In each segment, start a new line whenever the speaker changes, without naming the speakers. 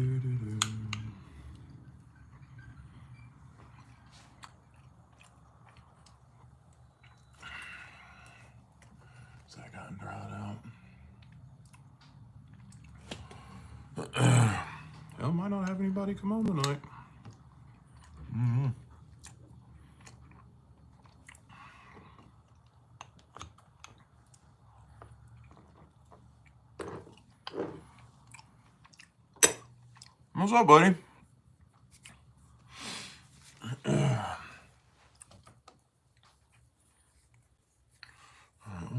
So I got dried out. Well, might not have anybody come on tonight. What's up, buddy? I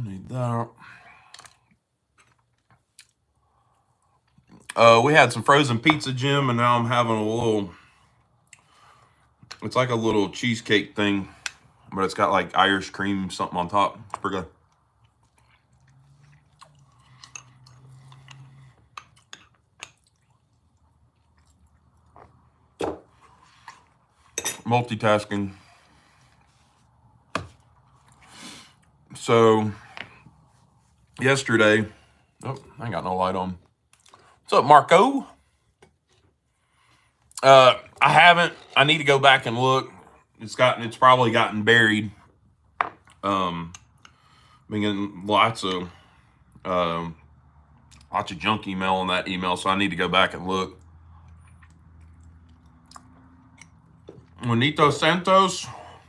need that. We had some frozen pizza, Jim, and now I'm having a little. It's like a little cheesecake thing, but it's got like Irish cream something on top. It's pretty good. Multitasking. So yesterday, oh, I ain't got no light on. What's up, Marco? I need to go back and look. It's probably gotten buried. Been getting lots of junk email on that email, so I need to go back and look. Juanito Santos,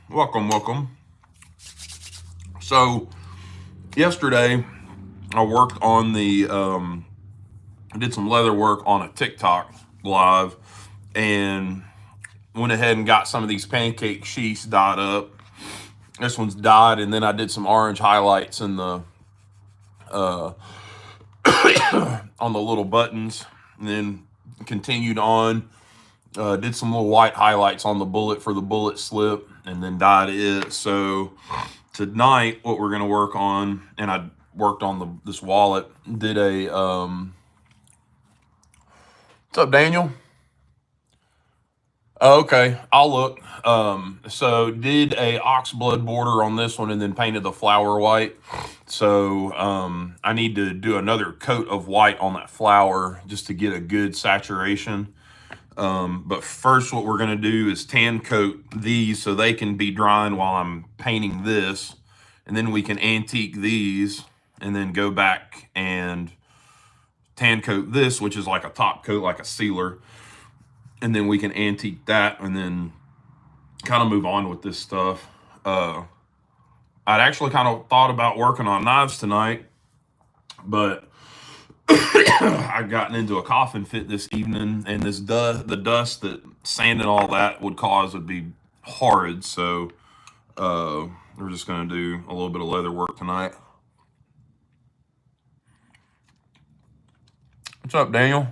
welcome. So yesterday I worked on I did some leather work on a TikTok live and went ahead and got some of these pancake sheets dyed up. This one's dyed, and then I did some orange highlights in the on the little buttons, and then continued on. Did some little white highlights on the bullet for the bullet slip, and then dyed it. So tonight, what we're gonna work on, and I worked on this wallet. Did a what's up, Daniel? Oh, okay, I'll look. So did a ox blood border on this one, and then painted the flower white. So I need to do another coat of white on that flower just to get a good saturation. But first what we're going to do is tan coat these so they can be drying while I'm painting this. And then we can antique these and then go back and tan coat this, which is like a top coat, like a sealer. And then we can antique that and then kind of move on with this stuff. I'd actually kind of thought about working on knives tonight, but I've gotten into a coughing fit this evening, and the dust that sand and all that would cause would be horrid. So we're just going to do a little bit of leather work tonight. What's up, Daniel?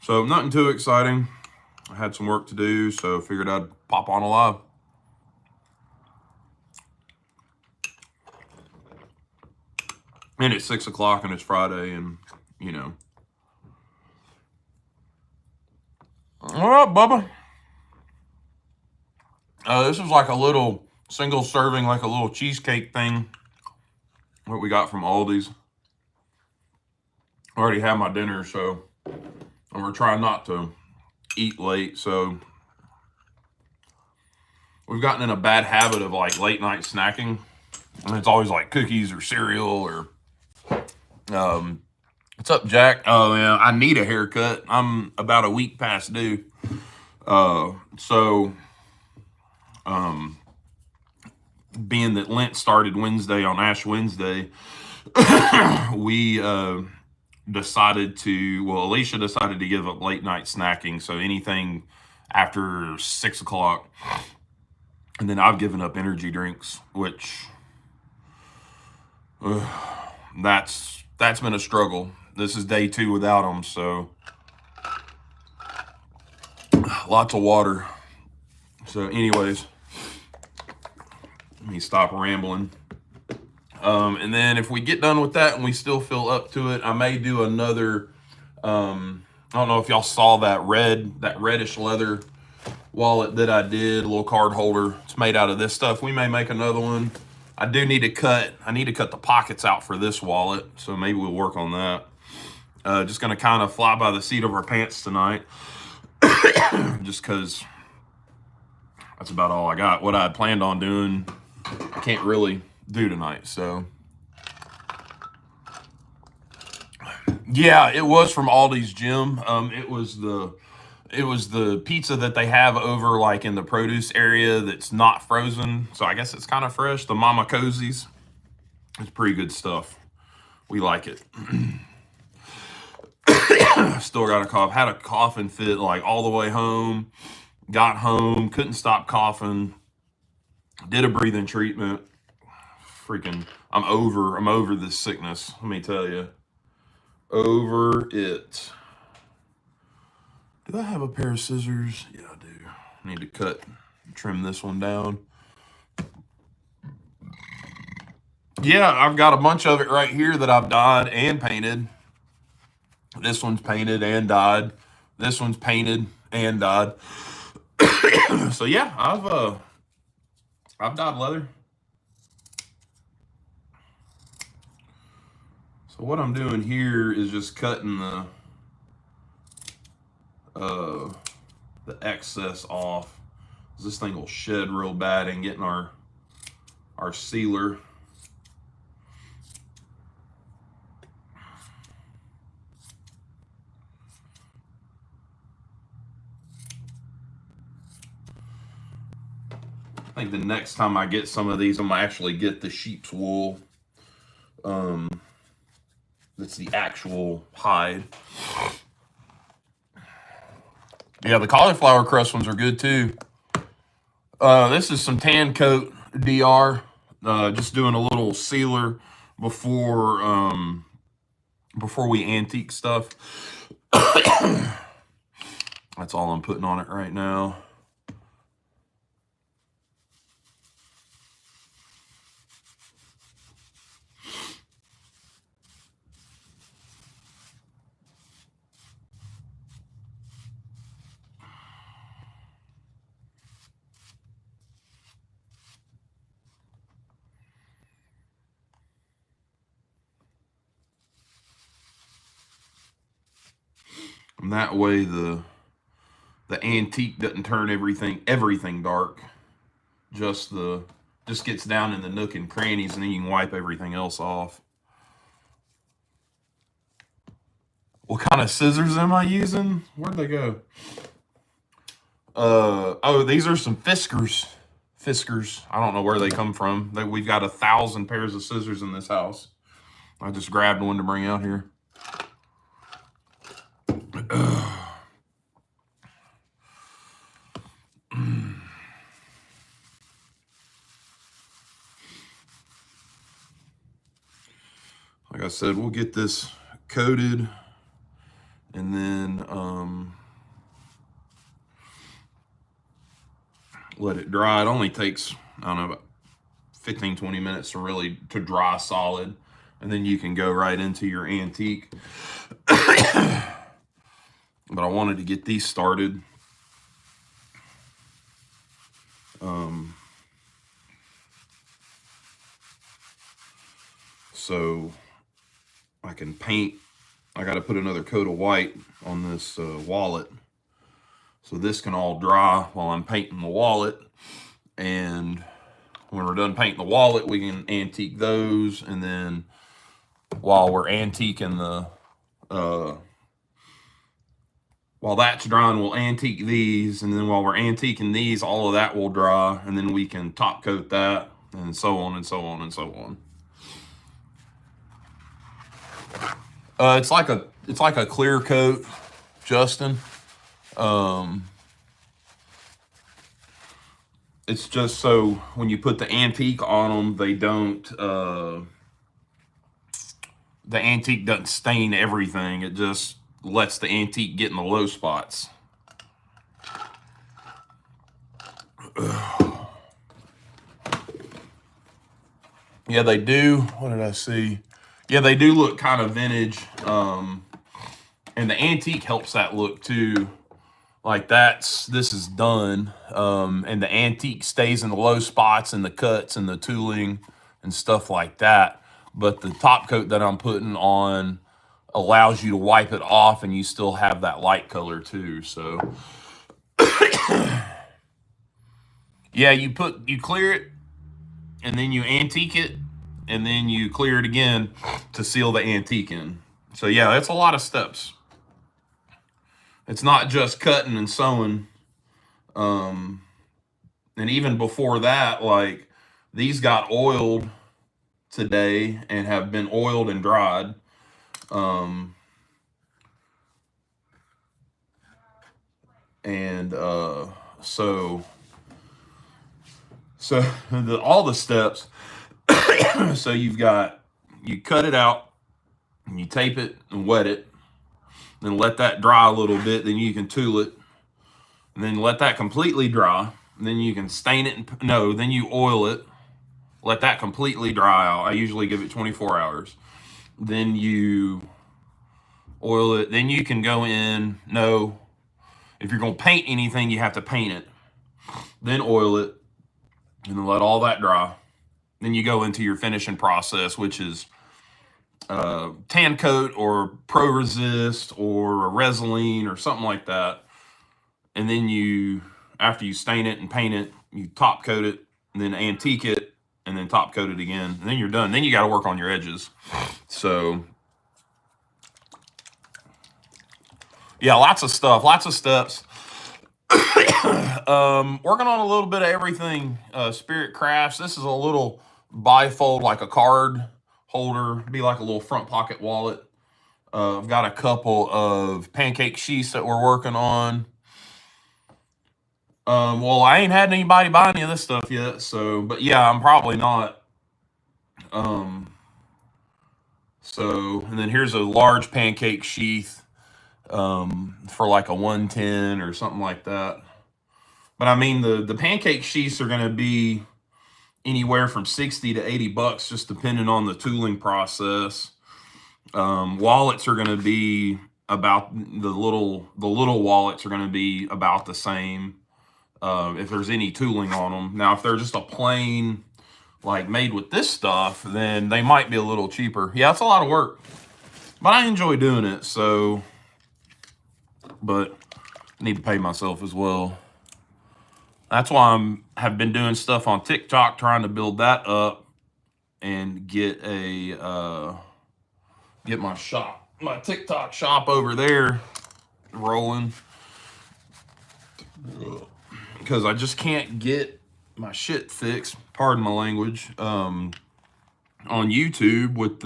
So nothing too exciting. I had some work to do, so figured I'd pop on a live. And it's 6 o'clock and it's Friday, and you know. All right, Bubba. This is like a little single serving, like a little cheesecake thing. What we got from Aldi's. I already had my dinner, so and we're trying not to eat late. So we've gotten in a bad habit of like late night snacking, and it's always like cookies or cereal or. What's up, Jack? Oh yeah, I need a haircut. I'm about a week past due. Being that Lent started Wednesday on Ash Wednesday, we Alicia decided to give up late night snacking. So anything after 6 o'clock, and then I've given up energy drinks, which that's been a struggle. This is day 2 without them, so lots of water. So anyways, let me stop rambling. And then if we get done with that and we still feel up to it, I may do another, I don't know if y'all saw that reddish leather wallet that I did, a little card holder. It's made out of this stuff. We may make another one. I need to cut the pockets out for this wallet, so maybe we'll work on that. Just going to kind of fly by the seat of our pants tonight. Just because that's about all I got. What I had planned on doing, I can't really do tonight. So, yeah, it was from Aldi's Gym. It was the pizza that they have over like in the produce area that's not frozen. So I guess it's kind of fresh. The Mama Cozies. It's pretty good stuff. We like it. Still got a cough. Had a coughing fit like all the way home. Got home, couldn't stop coughing. Did a breathing treatment. Freaking, I'm over this sickness. Let me tell you, over it. Do I have a pair of scissors? Yeah, I do. I need to trim this one down. Yeah, I've got a bunch of it right here that I've dyed and painted. This one's painted and dyed. This one's painted and dyed. So yeah, I've dyed leather. So what I'm doing here is just cutting the excess off. This thing will shed real bad and getting our sealer. I think the next time I get some of these, I'm gonna actually get the sheep's wool. That's the actual hide. Yeah, the cauliflower crust ones are good too. This is some tan coat DR. Just doing a little sealer before we antique stuff. That's all I'm putting on it right now. And that way the antique doesn't turn everything dark. Just gets down in the nook and crannies, and then you can wipe everything else off. What kind of scissors am I using? Where'd they go? Oh, these are some Fiskars. I don't know where they come from. We've got 1,000 pairs of scissors in this house. I just grabbed one to bring out here. Like I said, we'll get this coated and then let it dry. It only takes, I don't know, about 15-20 minutes to dry solid, and then you can go right into your antique. But I wanted to get these started. So I can paint. I got to put another coat of white on this wallet. So this can all dry while I'm painting the wallet. And when we're done painting the wallet, we can antique those. And then while we're antiquing while that's drying, we'll antique these. And then while we're antiquing these, all of that will dry. And then we can top coat that, and so on and so on and so on. It's like a clear coat, Justin. It's just so when you put the antique on them, they don't. The antique doesn't stain everything. It just lets the antique get in the low spots. Yeah, they do. What did I see? Yeah, they do look kind of vintage. And the antique helps that look too. Like this is done. And the antique stays in the low spots and the cuts and the tooling and stuff like that. But the top coat that I'm putting on allows you to wipe it off and you still have that light color too. So yeah, you clear it and then you antique it and then you clear it again to seal the antique in. So yeah, it's a lot of steps. It's not just cutting and sewing. And even before that, like these got oiled today and have been oiled and dried. And so all the steps. So you cut it out and you tape it and wet it, then let that dry a little bit. Then you can tool it, and then let that completely dry. And then you can stain it. Then you oil it. Let that completely dry out. I usually give it 24 hours. Then you oil it. Then you can go in. No, if you're going to paint anything, you have to paint it. Then oil it, and then let all that dry. Then you go into your finishing process, which is tan coat or pro resist or a Resolene or something like that. And then after you stain it and paint it, you top coat it and then antique it and then top coat it again. And then you're done. Then you got to work on your edges. So yeah, lots of stuff, lots of steps. Working on a little bit of everything. Spirit Crafts. This is a little bifold, like a card holder, be like a little front pocket wallet. I've got a couple of pancake sheets that we're working on. Well, I ain't had anybody buy any of this stuff yet, but yeah, I'm probably not. And then here's a large pancake sheath, for like a 110 or something like that. But I mean, the pancake sheaths are going to be anywhere from 60 to 80 bucks, just depending on the tooling process. Wallets are going to be about the little wallets are going to be about the same. If there's any tooling on them. Now, if they're just a plain, like made with this stuff, then they might be a little cheaper. Yeah, it's a lot of work, but I enjoy doing it. But I need to pay myself as well. That's why have been doing stuff on TikTok, trying to build that up and get my TikTok shop over there rolling. Because I just can't get my shit fixed, pardon my language, on YouTube with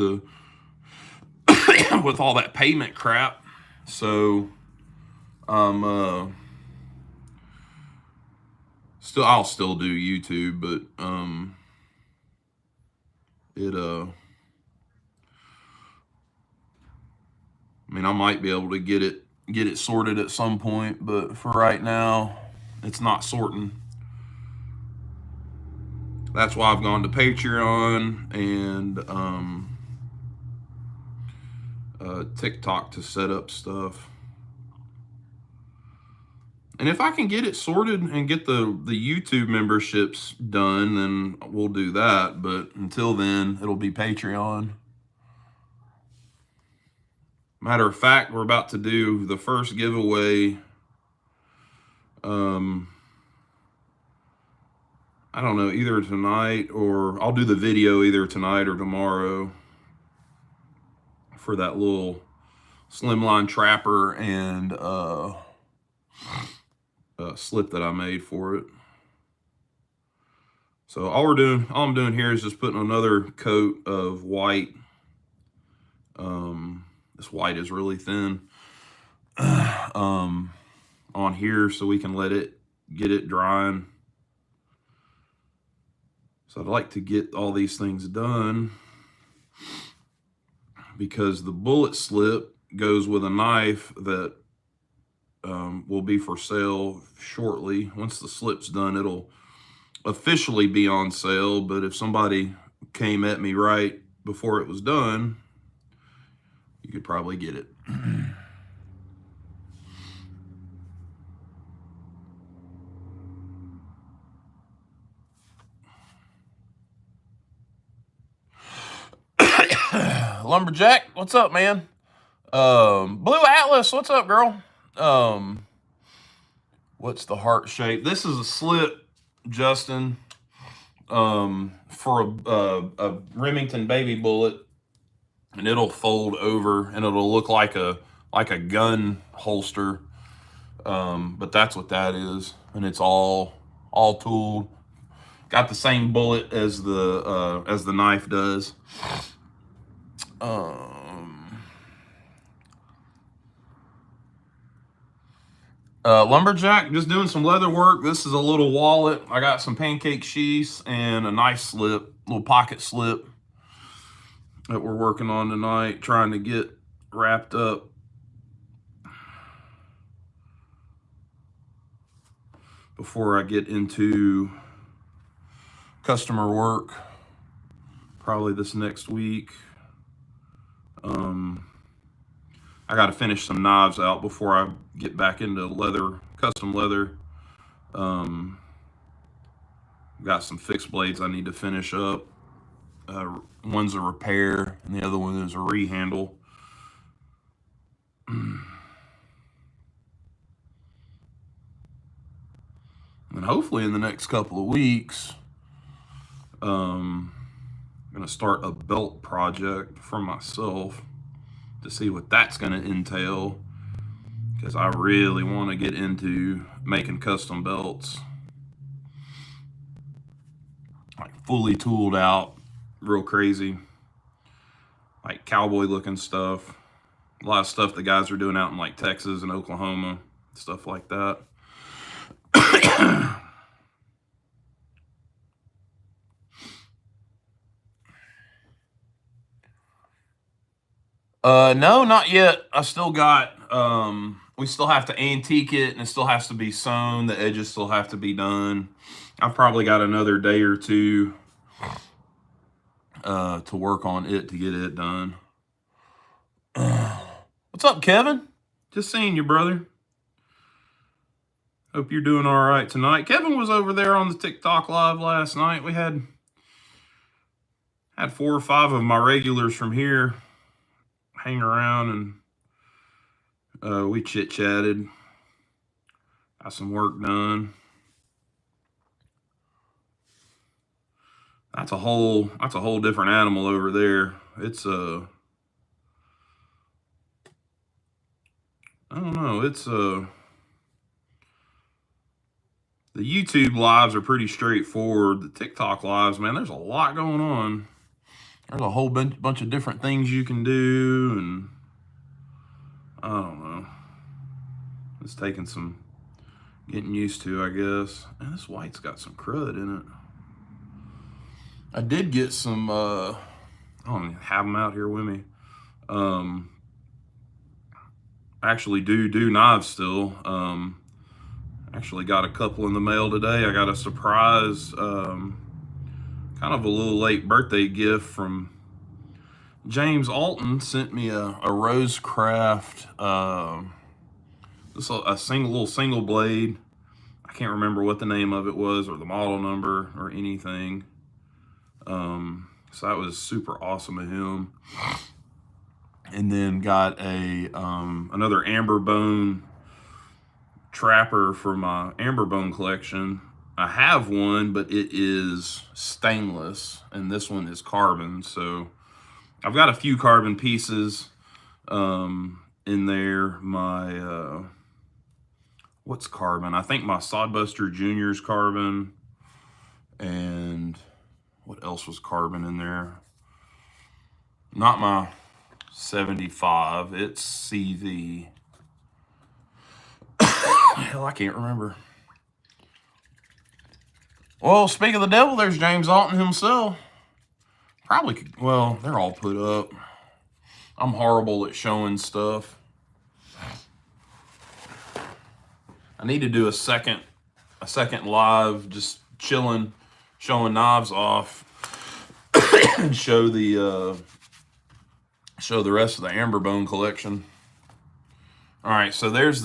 with all that payment crap. So I'll still do YouTube, but I mean, I might be able to get it sorted at some point, but for right now, it's not sorting. That's why I've gone to Patreon and TikTok to set up stuff. And if I can get it sorted and get the YouTube memberships done, then we'll do that. But until then, it'll be Patreon. Matter of fact, we're about to do the first giveaway. I don't know, either tonight or I'll do the video either tonight or tomorrow for that little slimline trapper and slip that I made for it. So all I'm doing here is just putting another coat of white. This white is really thin on here so we can get it drying. So I'd like to get all these things done because the bullet slip goes with a knife that will be for sale shortly. Once the slip's done, it'll officially be on sale, but if somebody came at me right before it was done, you could probably get it. Lumberjack, what's up, man? Blue Atlas, what's up, girl? What's the heart shape? This is a slip, Justin, for a Remington baby bullet, and it'll fold over and it'll look like a gun holster. But that's what that is, and it's all tooled. Got the same bullet as the knife does. Lumberjack, just doing some leather work. This is a little wallet. I got some pancake sheaths and a knife slip, little pocket slip that we're working on tonight, trying to get wrapped up. Before I get into customer work, probably this next week. I got to finish some knives out before I get back into leather, custom leather. Got some fixed blades I need to finish up. One's a repair and the other one is a rehandle. And hopefully in the next couple of weeks, I'm going to start a belt project for myself to see what that's going to entail, because I really want to get into making custom belts, like fully tooled out, real crazy, like cowboy looking stuff. A lot of stuff the guys are doing out in like Texas and Oklahoma, stuff like that. No, not yet. I still got, we still have to antique it and it still has to be sewn. The edges still have to be done. I've probably got another day or two to work on it to get it done. What's up, Kevin? Just seeing you, brother. Hope you're doing all right tonight. Kevin was over there on the TikTok live last night. We had 4 or 5 of my regulars from here hang around, and we chit-chatted, got some work done. That's a whole different animal over there. It's I don't know, it's the YouTube lives are pretty straightforward. The TikTok lives, man, there's a lot going on. There's a whole bunch of different things you can do, and I don't know. It's taking some getting used to, I guess. And this white's got some crud in it. I did get some, I don't even have them out here with me. I actually do knives still. Actually got a couple in the mail today. I got a surprise, kind of a little late birthday gift from James Alton. Sent me a Rosecraft, just a little single blade. I can't remember what the name of it was or the model number or anything. So that was super awesome of him. And then got a another amber bone trapper for my amber bone collection. I have one, but it is stainless, and this one is carbon. So I've got a few carbon pieces in there. My what's carbon? I think my Sodbuster Junior's carbon, and what else was carbon in there? Not my 75. It's CV. Hell, I can't remember. Well, speak of the devil, there's James Alton himself. Probably, well, they're all put up. I'm horrible at showing stuff. I need to do a second live, just chilling, showing knives off, and show the rest of the amber bone collection. All right, so there's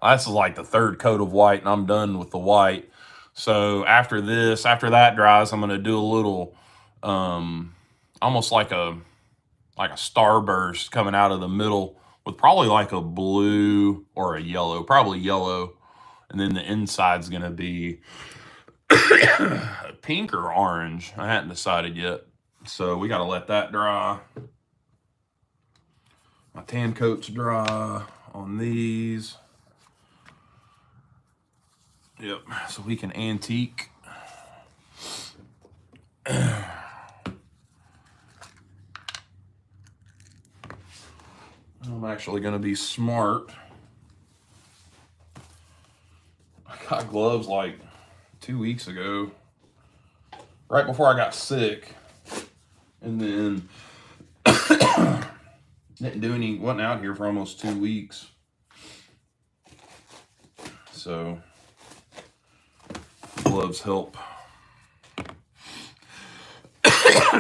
that's like the 3rd coat of white, and I'm done with the white. So after that dries, I'm gonna do a little, almost like a starburst coming out of the middle with probably like a blue or a yellow, probably yellow. And then the inside's going to be pink or orange. I hadn't decided yet. So we got to let that dry. My tan coat's dry on these. Yep, so we can antique. I'm actually going to be smart. I got gloves like 2 weeks ago, right before I got sick. And then wasn't out here for almost 2 weeks. So gloves help.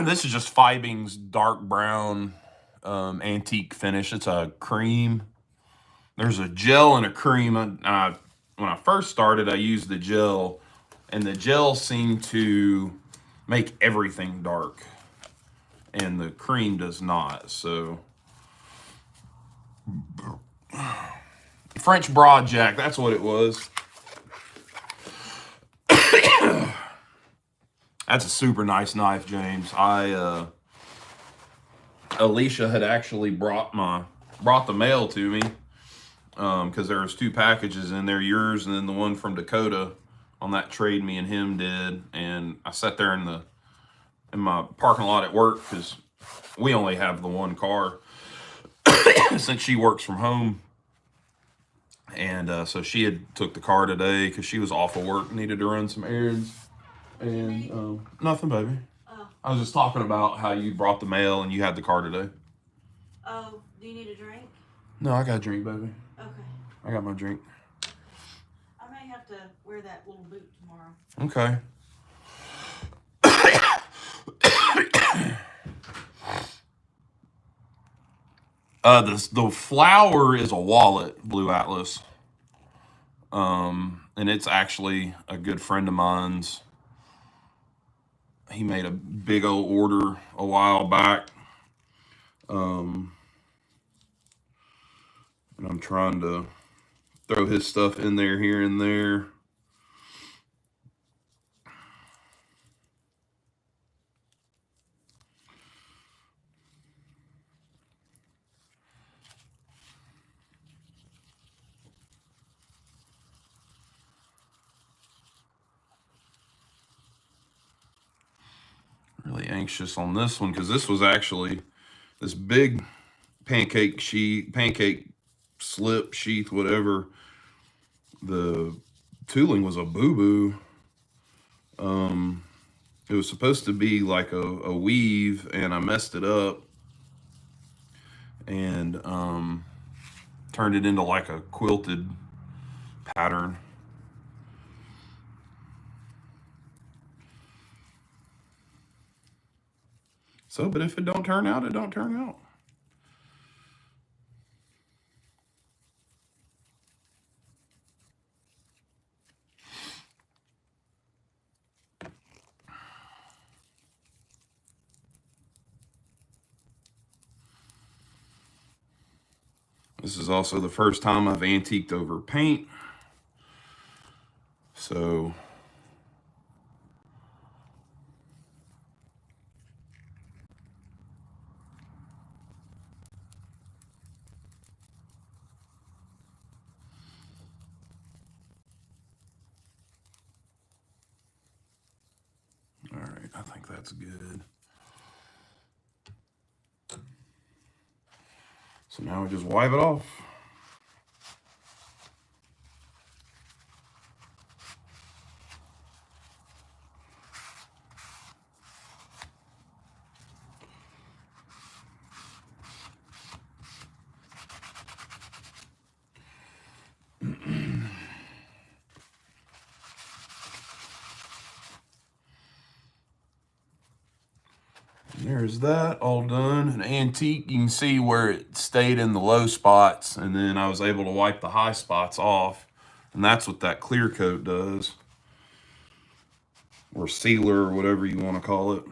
This is just Fibing's dark brown antique finish. It's a cream. There's a gel and a cream. When I first started, I used the gel, and the gel seemed to make everything dark, and the cream does not. So French Broadjack, that's what it was. That's a super nice knife, James. Alicia had actually brought the mail to me because there was 2 packages in there, yours and then the one from Dakota on that trade me and him did. And I sat there in my parking lot at work because we only have the one car since she works from home. And so she had took the car today because she was off of work, needed to run some errands. And nothing, baby.
Oh.
I was just talking about how you brought the mail and you had the car today.
Oh, do you need a drink?
No, I got a drink, baby.
Okay.
I got my drink.
I may have to wear that little boot tomorrow.
Okay. The flower is a wallet, Blue Atlas. And it's actually a good friend of mine's. He made a big old order a while back. And I'm trying to throw his stuff in there here and there. Really anxious on this one because this was actually this big pancake slip sheath, whatever. The tooling was a boo-boo. It was supposed to be like a weave, and I messed it up and turned it into like a quilted pattern. So, but if it don't turn out, it don't turn out. This is also the first time I've antiqued over paint. So all right, I think that's good. So now we just wipe it off. There's that all done. An antique, you can see where it stayed in the low spots, and then I was able to wipe the high spots off. And that's what that clear coat does, or sealer, or whatever you want to call it.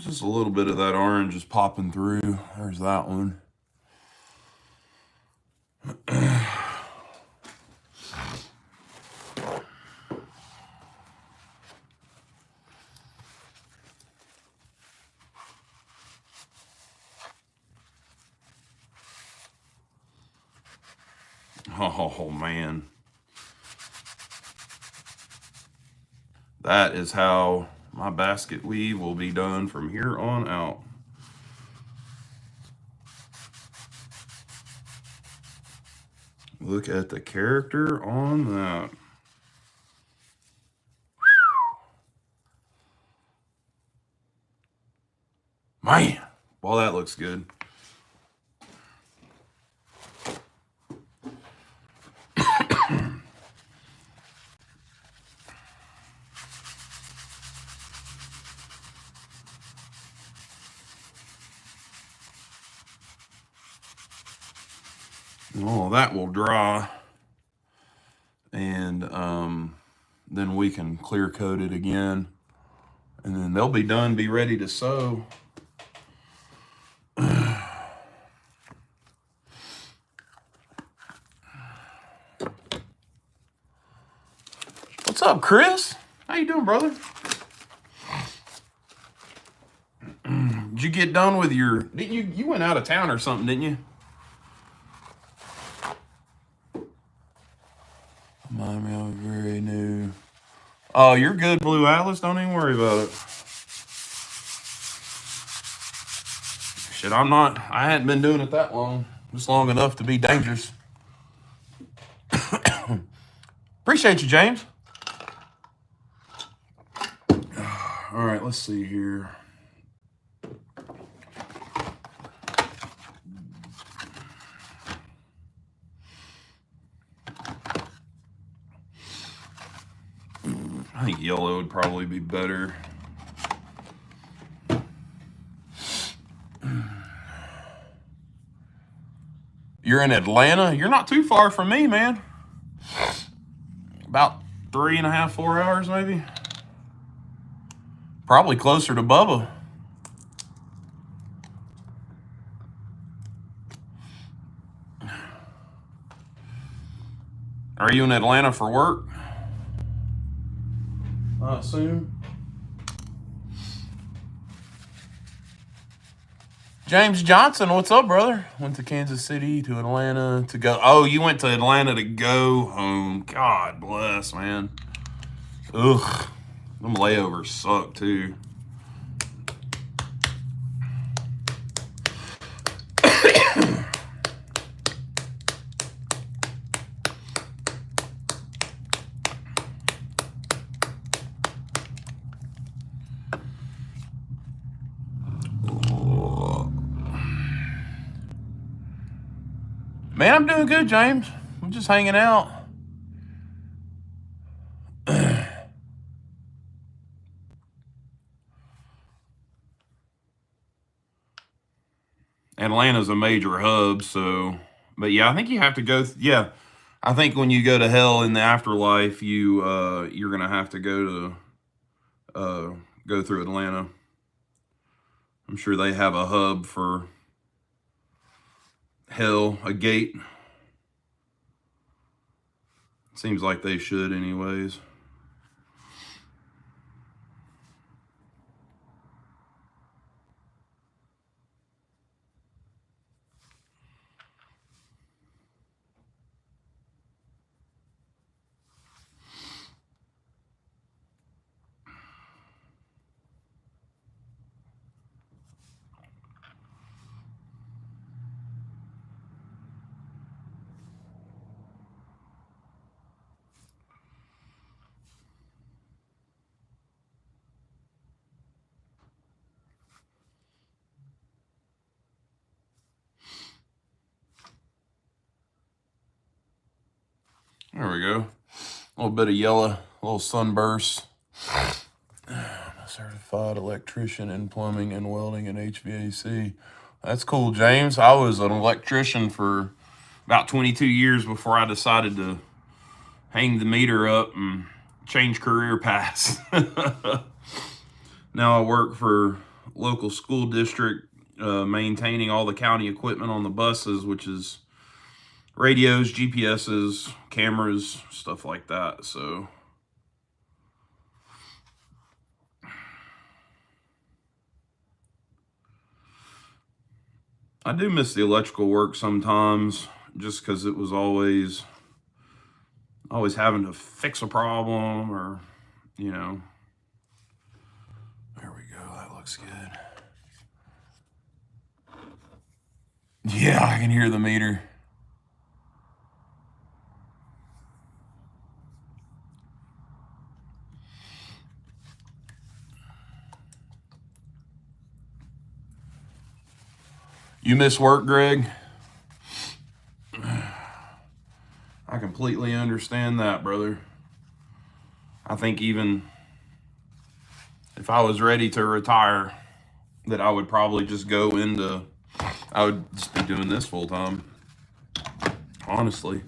There's just a little bit of that orange just popping through. There's that one. Oh, man. That is how my basket weave will be done from here on out. Look at the character on that. Man, well, that looks good. All that will dry, and then we can clear coat it again, and then they'll be done, be ready to sew. What's up, Chris? How you doing, brother? Did you get done with your? Didn't you went out of town or something, didn't you? I'm very new. Oh, you're good, Blue Atlas. Don't even worry about it. Shit, I'm not. I hadn't been doing it that long. Just long enough to be dangerous. Appreciate you, James. All right, let's see here. I think yellow would probably be better. You're in Atlanta? You're not too far from me, man. About 3.5, 4 hours, maybe. Probably closer to Bubba. Are you in Atlanta for work? Soon. James Johnson, what's up, brother? Went to Kansas City, to Atlanta to go. Oh, you went to Atlanta to go home. God bless, man. Ugh. Them layovers suck, too. Man, I'm doing good, James. I'm just hanging out. Atlanta's a major hub, so, but yeah, I think you have to go. Yeah, I think when you go to hell in the afterlife, you're gonna have to go through Atlanta. I'm sure they have a hub for hell, a gate. Seems like they should, anyways. There we go. A little bit of yellow, a little sunburst. I'm a certified electrician in plumbing and welding and HVAC. That's cool, James. I was an electrician for about 22 years before I decided to hang the meter up and change career paths. Now I work for local school district maintaining all the county equipment on the buses, which is radios, GPSs, cameras, stuff like that. So I do miss the electrical work sometimes, just because it was always having to fix a problem, or you know. There we go. That looks good. Yeah, I can hear the meter. You miss work, Greg? I completely understand that, brother. I think even if I was ready to retire, that I would probably just go into, I would just be doing this full time. Honestly.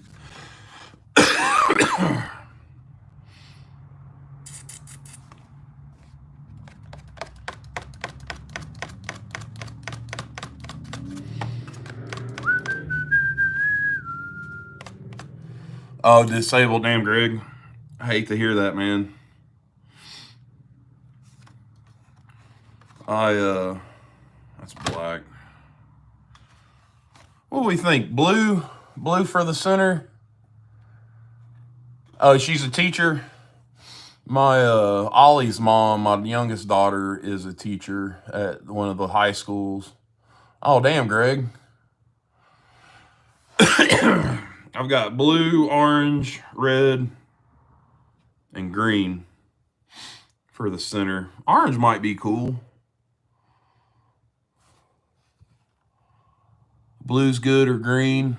Oh, disabled, damn, Greg. I hate to hear that, man. That's black. What do we think? Blue for the center. Oh, she's a teacher. My Ollie's mom, my youngest daughter, is a teacher at one of the high schools. Oh, damn, Greg. I've got blue, orange, red, and green for the center. Orange might be cool. Blue's good, or green.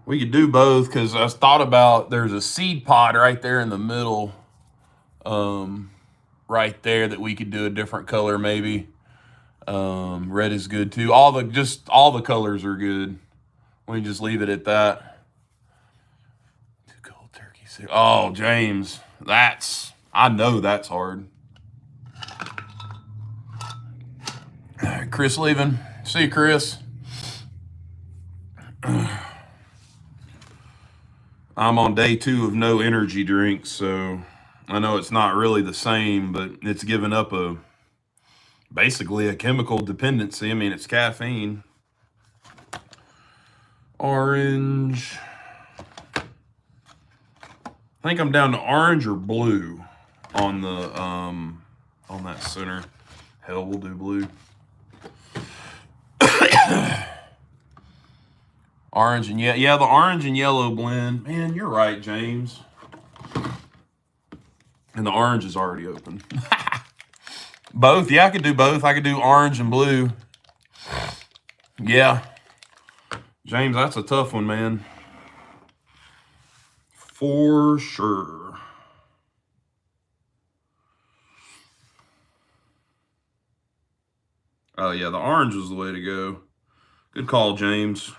We could do both, because I thought about, there's a seed pod right there in the middle, right there, that we could do a different color maybe. Red is good too. All the colors are good. We just leave it at that. Too cold turkey soup. Oh, James, I know that's hard. Chris leaving. See you, Chris. I'm on day 2 of no energy drinks, so I know it's not really the same, but it's given up basically a chemical dependency. I mean, it's caffeine. Orange. I think I'm down to orange or blue on the on that center. Hell, we'll do blue. Orange and yeah, the orange and yellow blend. Man, you're right, James. And the orange is already open. Both, yeah, I could do both. I could do orange and blue. Yeah. James, that's a tough one, man. For sure. Oh, yeah, the orange is the way to go. Good call, James.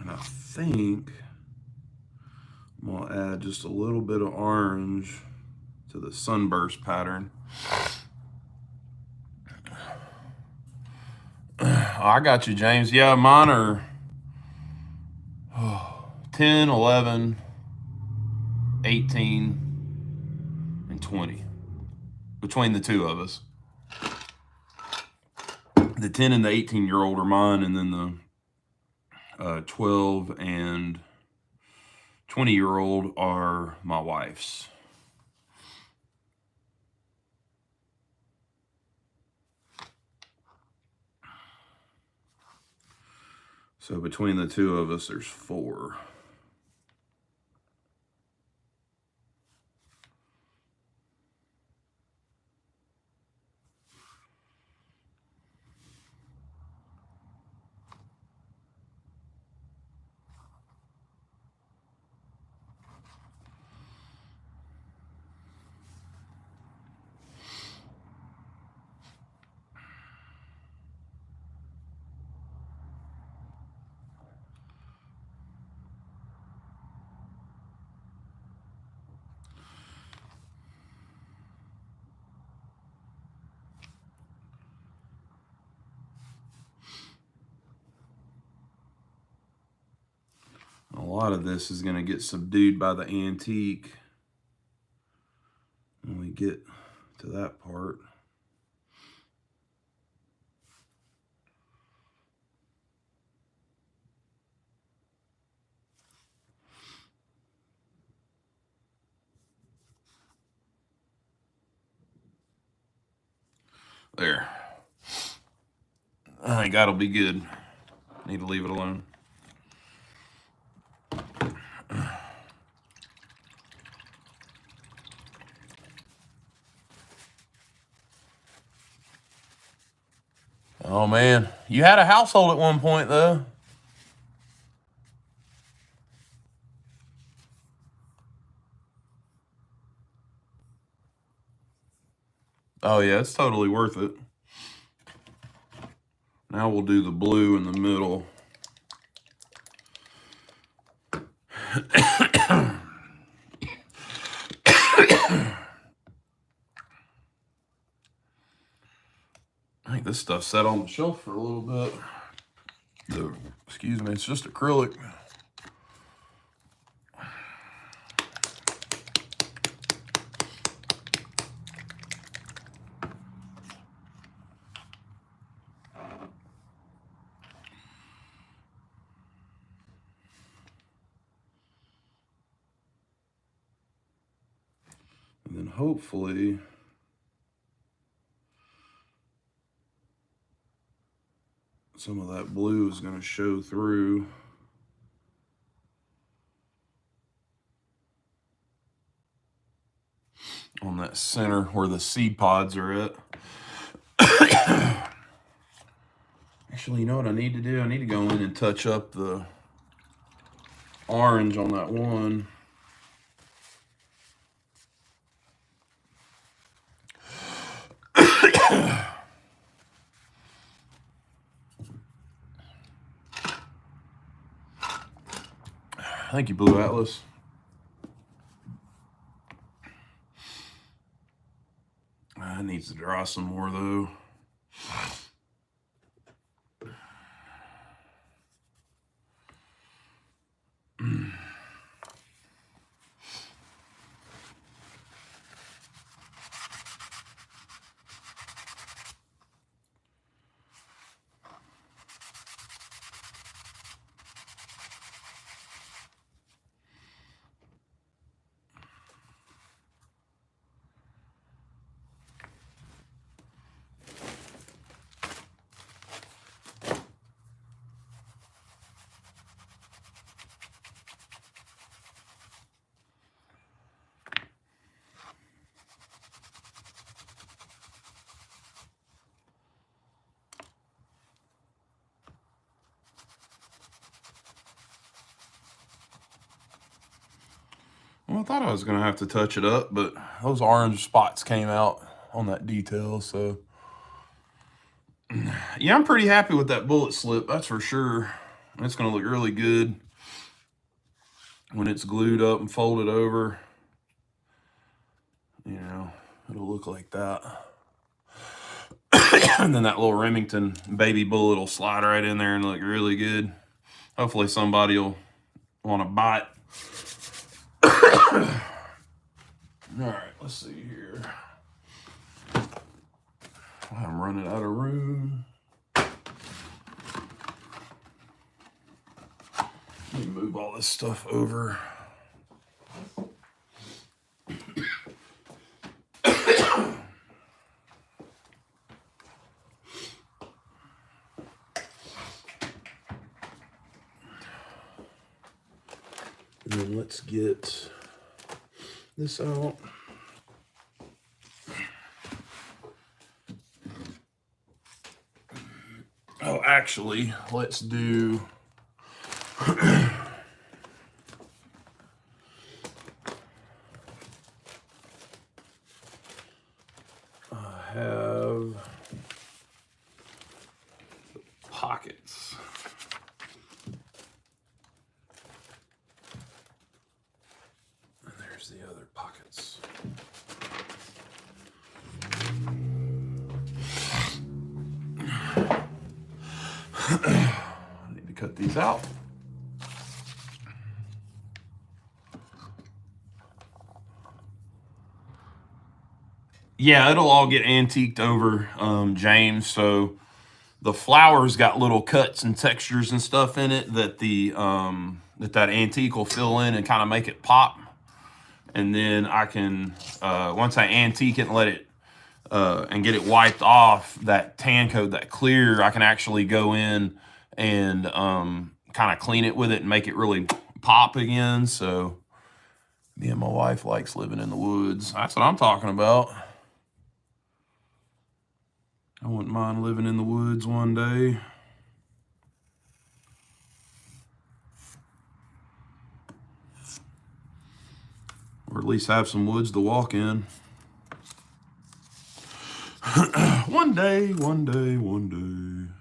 And I think I'm going to add just a little bit of orange to the sunburst pattern. I got you, James. Yeah, mine are 10, 11, 18, and 20 between the two of us. The 10 and the 18-year-old are mine, and then the 12 and 20-year-old are my wife's. So between the two of us, there's 4. lot of this is going to get subdued by the antique when we get to that part. There. I think that'll be good. Need to leave it alone. Oh man, you had a household at one point though. Oh yeah, it's totally worth it. Now we'll do the blue in the middle. I think this stuff sat on the shelf for a little bit. Excuse me, it's just acrylic. And then hopefully some of that blue is going to show through. On that center where the seed pods are at. Actually, you know what I need to do? I need to go in and touch up the orange on that one. Thank you, Blue Atlas. It needs to dry some more though. Well, I thought I was going to have to touch it up, but those orange spots came out on that detail, so. Yeah, I'm pretty happy with that bullet slip, that's for sure. It's going to look really good when it's glued up and folded over. You know, it'll look like that. And then that little Remington baby bullet will slide right in there and look really good. Hopefully somebody will want to buy it. All right, let's see here. I'm running out of room. Let me move all this stuff over. And then let's get this out. Oh, actually, let's do I have pockets. And there's the other pockets. I need to cut these out. Yeah, it'll all get antiqued over, James. So the flower's got little cuts and textures and stuff in it that that antique will fill in and kind of make it pop. And then I can once I antique it and let it and get it wiped off, that tan coat, that clear, I can actually go in and kind of clean it with it and make it really pop again. So me and my wife likes living in the woods. That's what I'm talking about. I wouldn't mind living in the woods one day. Or at least have some woods to walk in. One day, one day, one day.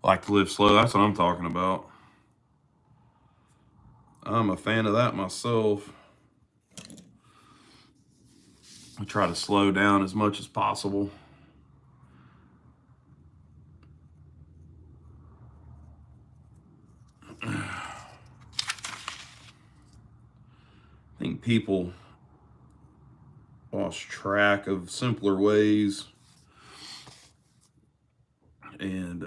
Like to live slow. That's what I'm talking about. I'm a fan of that myself. I try to slow down as much as possible. I think people lost track of simpler ways, and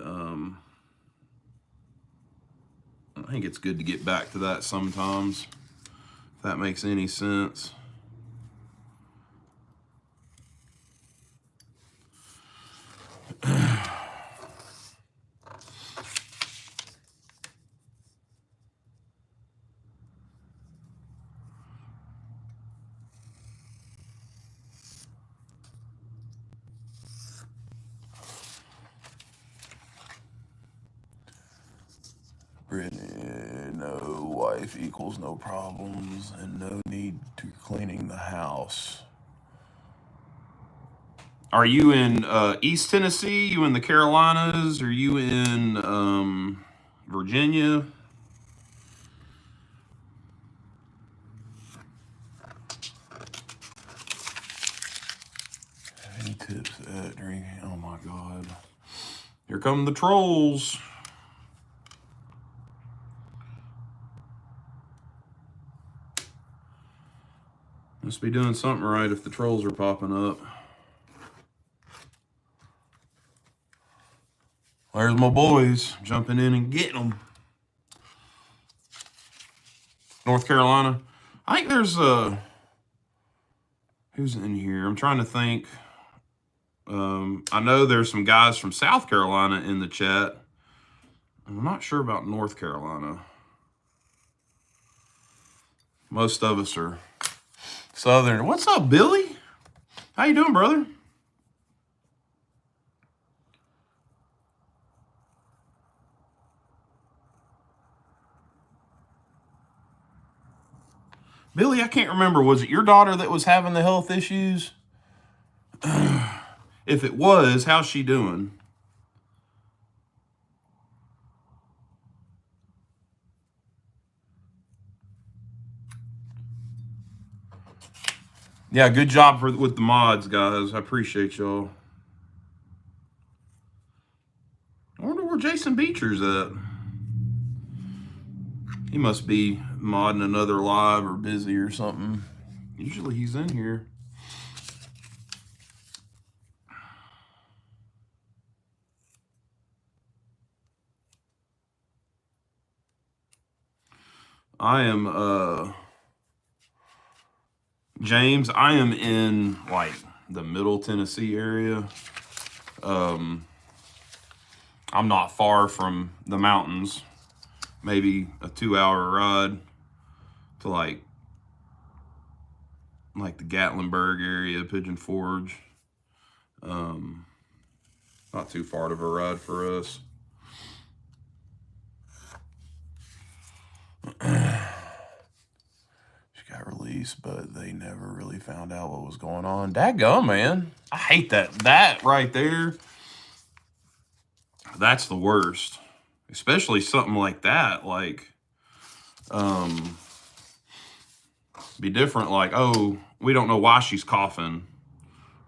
I think it's good to get back to that sometimes, if that makes any sense. Brittany, no wife equals no problems and no need to cleaning the house. Are you in East Tennessee? You in the Carolinas? Are you in Virginia? Any tips at drinking? Oh my God. Here come the trolls. Must be doing something right if the trolls are popping up. There's my boys jumping in and getting them. North Carolina. I think there's who's in here? I'm trying to think. I know there's some guys from South Carolina in the chat. I'm not sure about North Carolina. Most of us are Southern. What's up, Billy? How you doing, brother? Billy, I can't remember. Was it your daughter that was having the health issues? If it was, how's she doing? Yeah, good job with the mods, guys. I appreciate y'all. I wonder where Jason Beecher's at. He must be modding another live or busy or something. Usually he's in here. I am James, I am in like the middle Tennessee area. I'm not far from the mountains. Maybe a 2-hour ride to like the Gatlinburg area, Pigeon Forge. Not too far of a ride for us. She got released, but they never really found out what was going on. Dadgum, man. I hate that. That right there, that's the worst. Especially something like that. Like, Be different, like, oh, we don't know why she's coughing.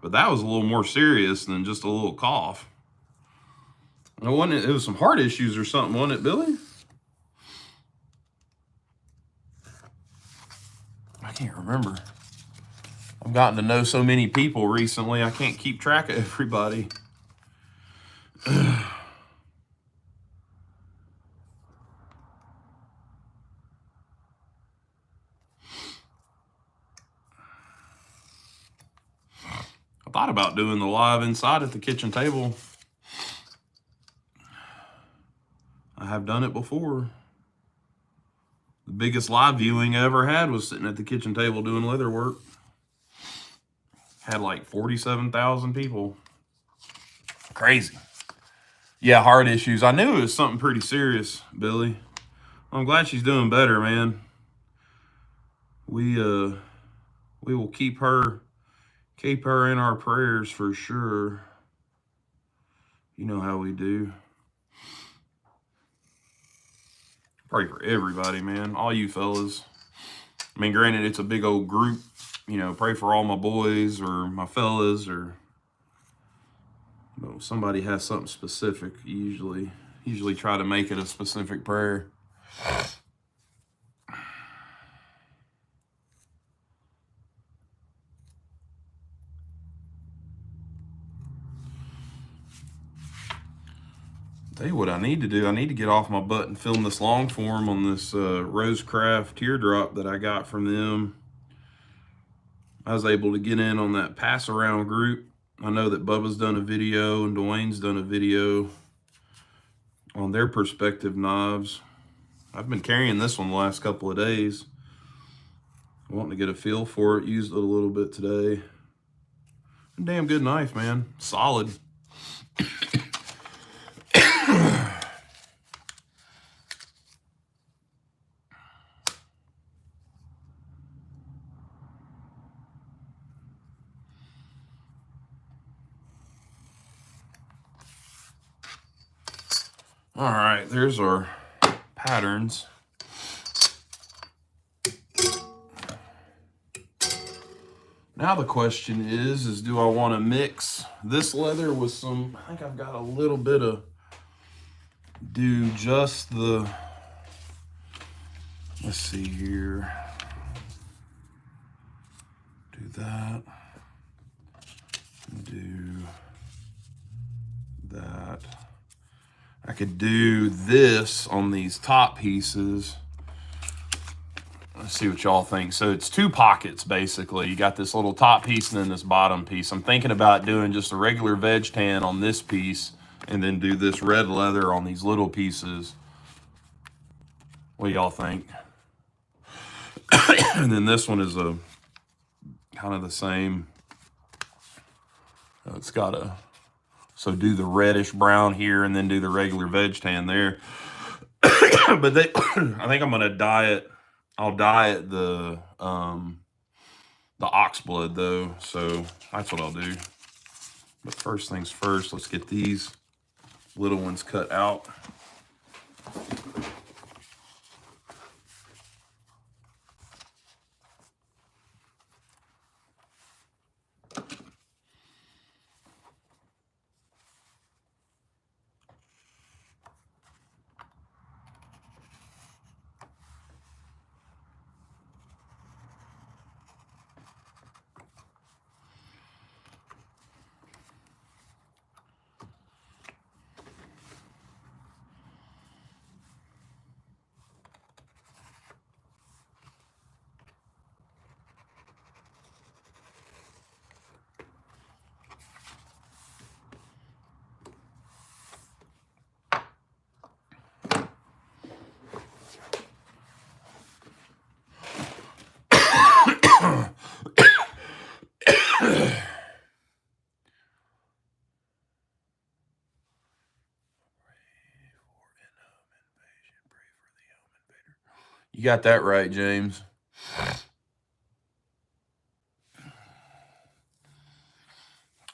But that was a little more serious than just a little cough. It was some heart issues or something, wasn't it, Billy? I can't remember. I've gotten to know so many people recently, I can't keep track of everybody. I thought about doing the live inside at the kitchen table. I have done it before. The biggest live viewing I ever had was sitting at the kitchen table doing leather work. Had like 47,000 people. Crazy. Yeah, heart issues. I knew it was something pretty serious, Billy. I'm glad she's doing better, man. We will keep her in our prayers for sure. You know how we do. Pray for everybody, man. All you fellas. I mean, granted, it's a big old group. You know, pray for all my boys or my fellas, or but somebody has something specific. Usually try to make it a specific prayer. Tell you what I need to do. I need to get off my butt and film this long form on this Rosecraft teardrop that I got from them. I was able to get in on that pass around group. I know that Bubba's done a video and Dwayne's done a video on their perspective knives. I've been carrying this one the last couple of days. Wanting to get a feel for it. Used it a little bit today. A damn good knife, man. Solid. All right, there's our patterns. Now the question is do I want to mix this leather with some, I think I've got a little bit of, do just the, let's see here. Do that. Do that. I could do this on these top pieces. Let's see what y'all think. So it's two pockets, basically. You got this little top piece and then this bottom piece. I'm thinking about doing just a regular veg tan on this piece and then do this red leather on these little pieces. What do y'all think? And then this one is a kind of the same. It's got a, so do the reddish brown here and then do the regular veg tan there. But I think I'm gonna dye it. I'll dye it the ox blood though, so that's what I'll do. But first things first, let's get these little ones cut out. You got that right, James.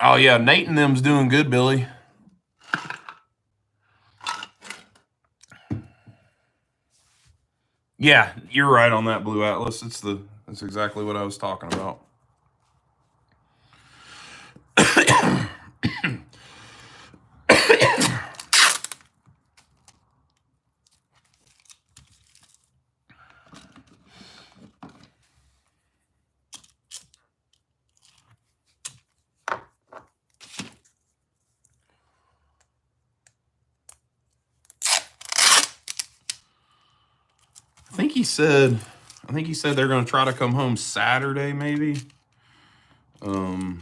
Oh yeah, Nate and them's doing good, Billy. Yeah, you're right on that, Blue Atlas. That's exactly what I was talking about. I think he said they're going to try to come home Saturday, maybe. I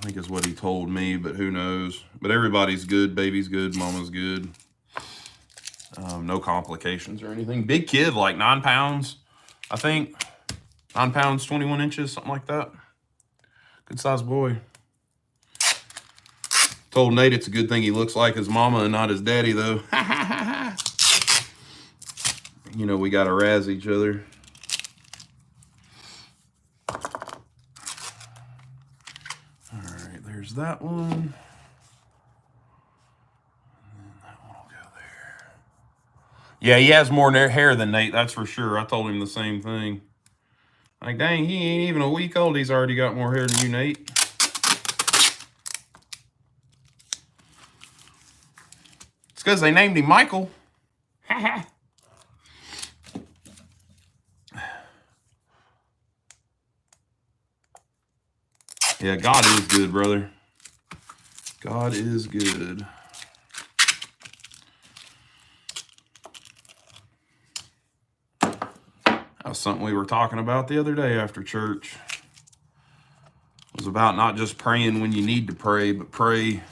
think is what he told me, but who knows? But everybody's good. Baby's good. Mama's good. No complications or anything. Big kid, like 9 pounds, I think. 9 pounds, 21 inches, something like that. Good sized boy. Told Nate it's a good thing he looks like his mama and not his daddy, though. You know, we got to razz each other. All right, there's that one. And that one will go there. Yeah, he has more hair than Nate, that's for sure. I told him the same thing. Like, dang, he ain't even a week old. He's already got more hair than you, Nate. It's because they named him Michael. Yeah, God is good, brother. God is good. That was something we were talking about the other day after church. It was about not just praying when you need to pray, but pray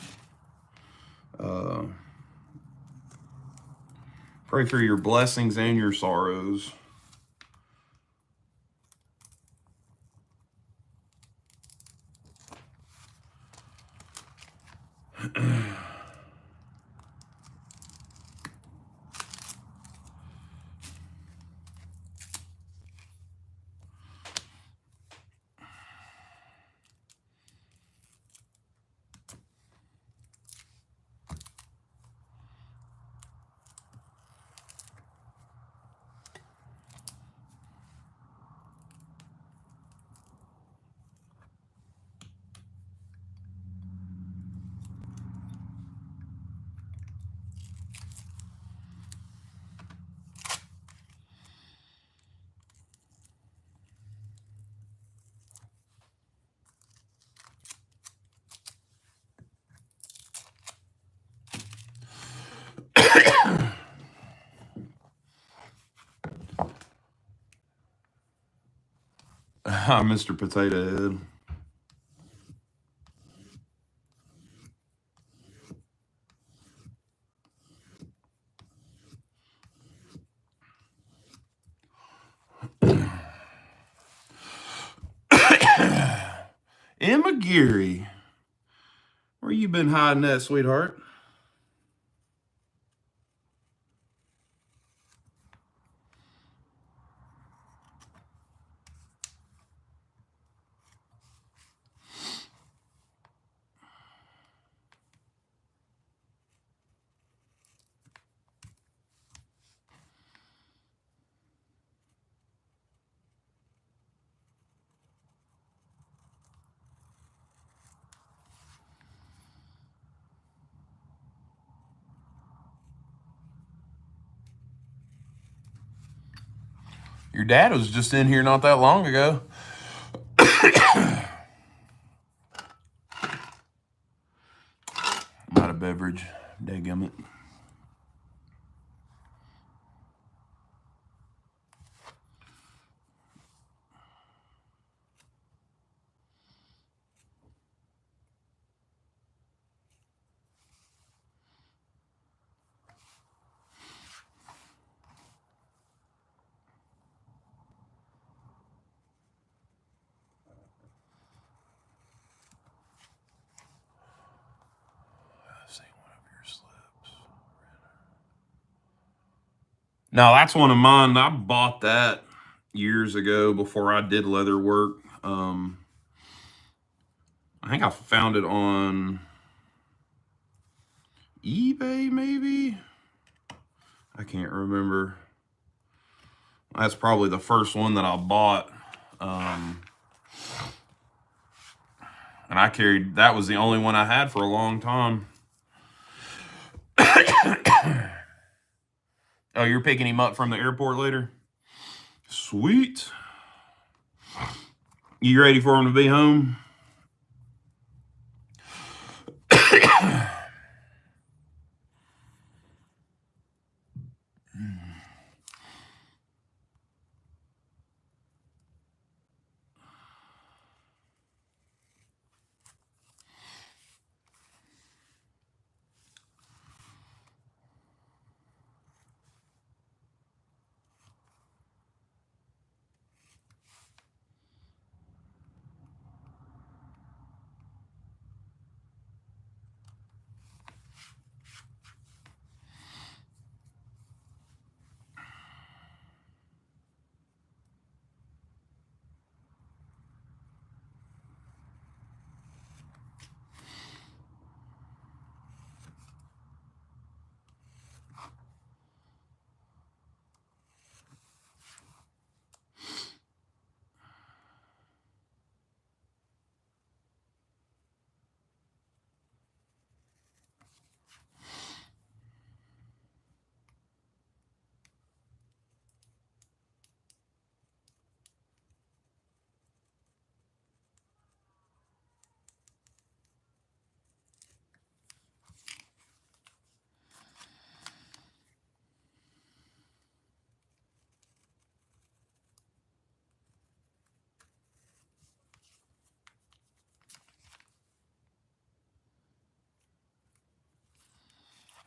for your blessings and your sorrows. Mr. Potato Head. Emma Geary, where you been hiding at, sweetheart? Your dad was just in here not that long ago. Not a beverage. Dadgummit. No, that's one of mine. I bought that years ago before I did leather work. I think I found it on eBay, maybe. I can't remember. That's probably the first one that I bought. And I carried, that was the only one I had for a long time. Oh, you're picking him up from the airport later? Sweet. You ready for him to be home?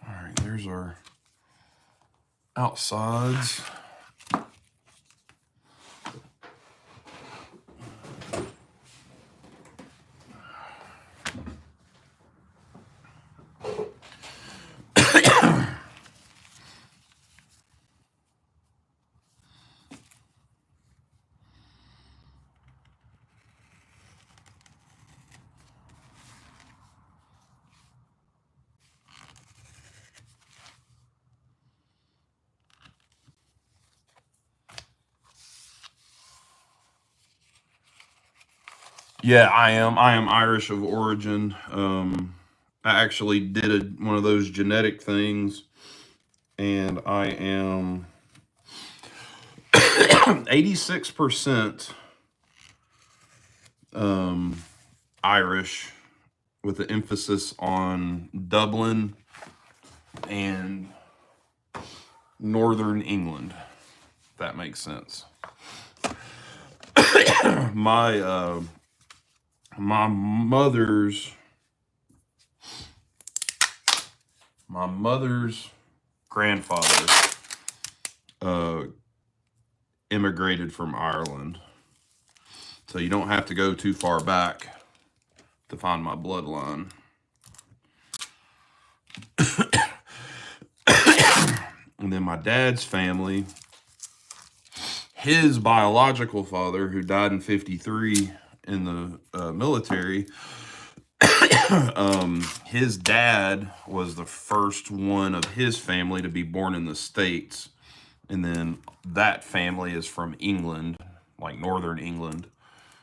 All right, there's our outsides. Yeah, I am. I am Irish of origin. I actually did one of those genetic things, and I am 86% Irish, with the emphasis on Dublin and Northern England. If that makes sense. my my mother's grandfather immigrated from Ireland, so you don't have to go too far back to find my bloodline. And then my dad's family, his biological father, who died in '53 in the military, his dad was the first one of his family to be born in the States. And then that family is from England, like Northern England.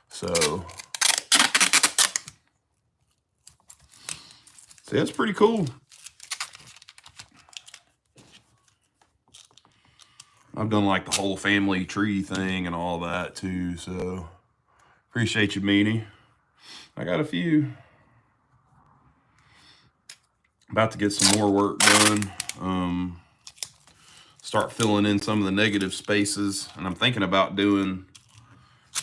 So that's pretty cool. I've done like the whole family tree thing and all that too. So appreciate you, Meanie. I got a few. About to get some more work done. Start filling in some of the negative spaces, and I'm thinking about doing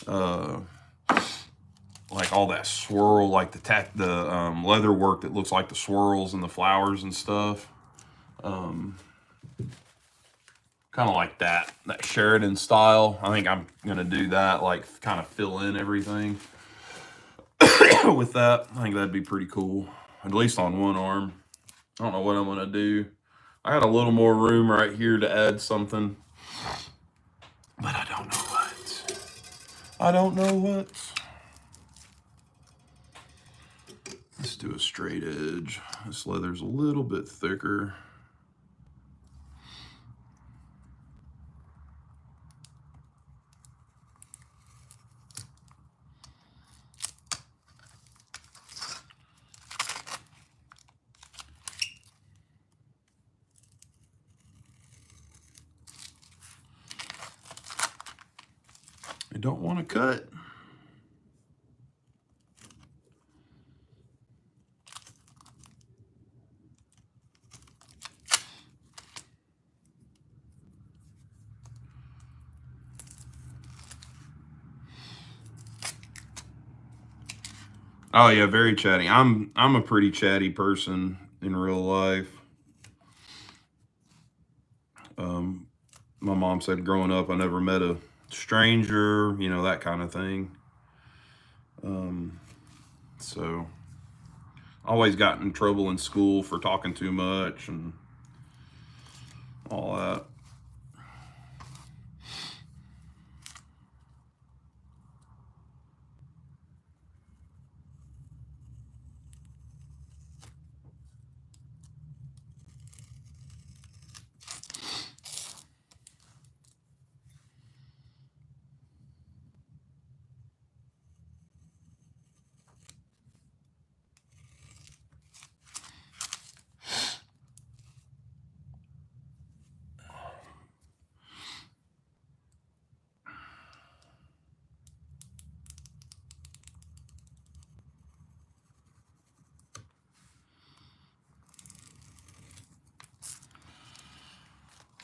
like all that swirl, like the leather work that looks like the swirls and the flowers and stuff. Kind of like that Sheridan style. I think I'm gonna do that, like kind of fill in everything with that. I think that'd be pretty cool, at least on one arm. I don't know what I'm gonna do. I got a little more room right here to add something, but I don't know what. I don't know what. Let's do a straight edge. This leather's a little bit thicker. don't want to cut. Oh yeah, very chatty. I'm a pretty chatty person in real life. My mom said growing up I never met a stranger, you know, that kind of thing. So always got in trouble in school for talking too much and all that.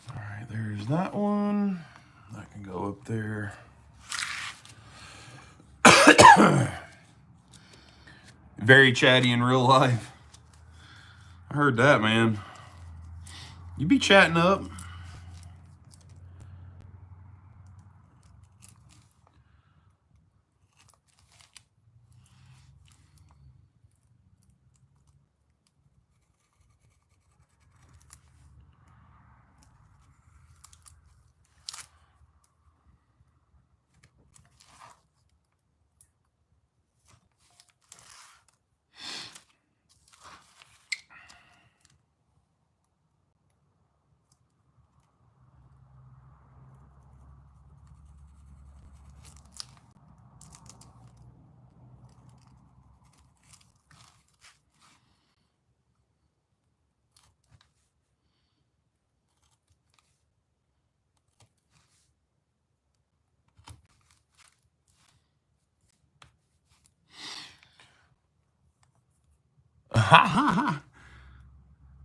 All right, there's that one. That can go up there. Very chatty in real life. I heard that, man. You be chatting up.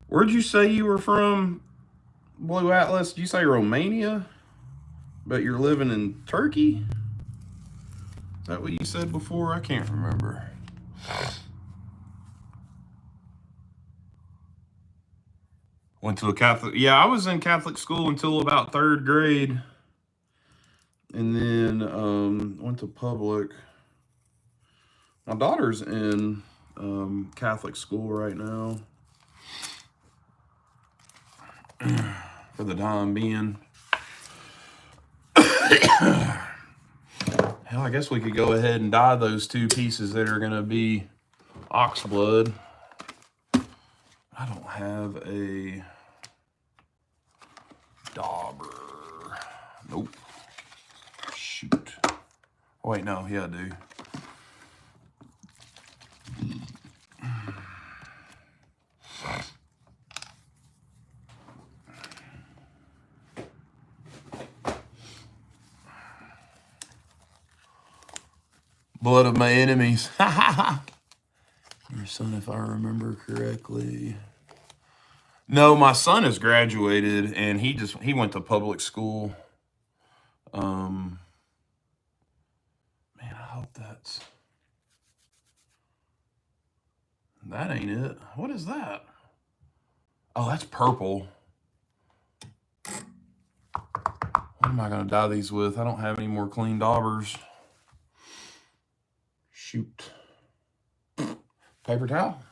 Where'd you say you were from, Blue Atlas? Did you say Romania? But you're living in Turkey? Is that what you said before? I can't remember. Went to a Catholic. Yeah, I was in Catholic school until about third grade. And then went to public. My daughter's in Catholic school right now. For the time being. Hell, I guess we could go ahead and dye those two pieces that are going to be ox blood. I don't have a dauber. Nope. Shoot. Oh, wait, no. Yeah, I do. Blood of my enemies. Your son, if I remember correctly. No, my son has graduated and he went to public school. Man, I hope that ain't it. What is that? Oh, that's purple. What am I gonna dye these with? I don't have any more clean daubers. Shoot. Paper towel.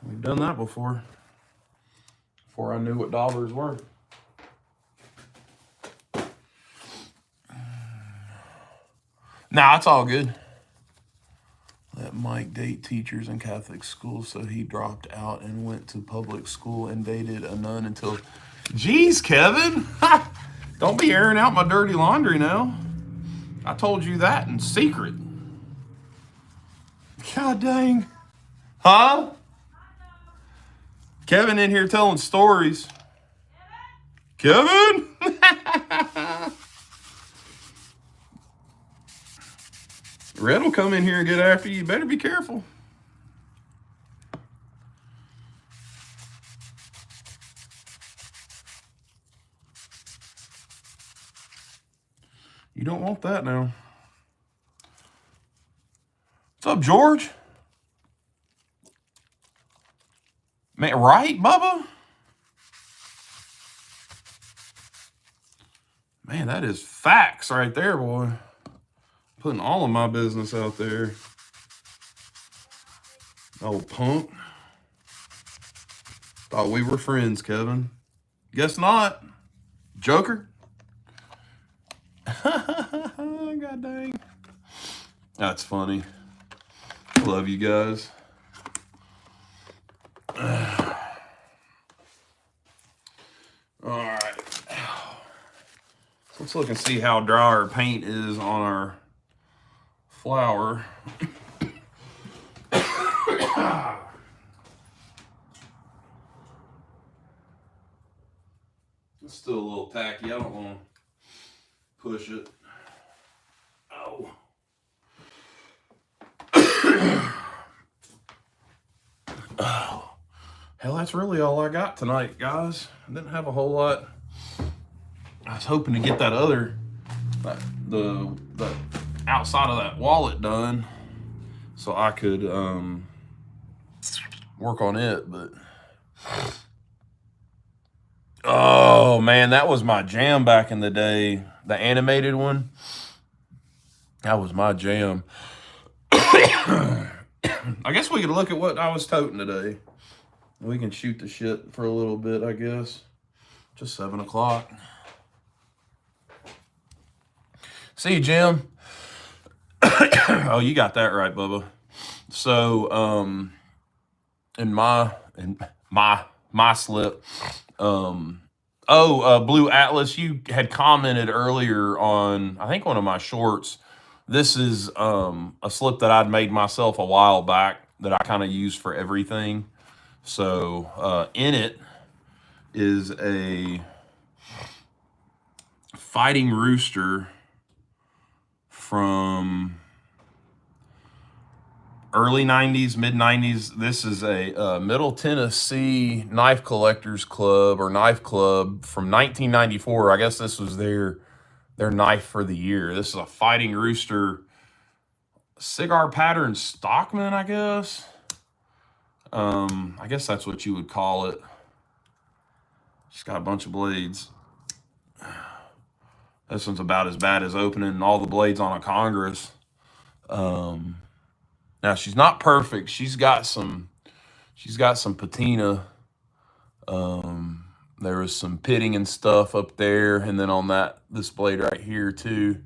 We've done that before I knew what daubers were. Nah, it's all good. Let Mike date teachers in Catholic schools, so he dropped out and went to public school and dated a nun until... Jeez, Kevin! Don't be airing out my dirty laundry now. I told you that in secret. God dang. Huh? Kevin in here telling stories. Kevin? Red will come in here and get after you. You better be careful. You don't want that now. What's up, George? Man, right, Bubba? Man, that is facts right there, boy. Putting all of my business out there. Oh, punk. Thought we were friends, Kevin. Guess not. Joker. God dang. That's funny. Love you guys. All right. Let's look and see how dry our paint is on our flower. It's still a little tacky. I don't want to push it. Oh. Oh. Hell, that's really all I got tonight, guys. I didn't have a whole lot. I was hoping to get that other, the outside of that wallet done, so I could work on it. But oh man, that was my jam back in the day. The animated one. That was my jam. I guess we could look at what I was toting today. We can shoot the shit for a little bit, I guess. Just 7 o'clock. See you, Jim. Oh, you got that right, Bubba. So, in my slip, Blue Atlas, you had commented earlier on, I think one of my shorts. This is a slip that I'd made myself a while back that I kind of use for everything. So in it is a fighting rooster from early 90s, mid 90s. This is a Middle Tennessee Knife Collectors Club or Knife Club from 1994. I guess this was their knife for the year. This is a fighting rooster, cigar pattern Stockman, I guess. I guess that's what you would call it. Just got a bunch of blades. This one's about as bad as opening all the blades on a Congress. Now she's not perfect. She's got some patina. There was some pitting and stuff up there, and then on this blade right here too.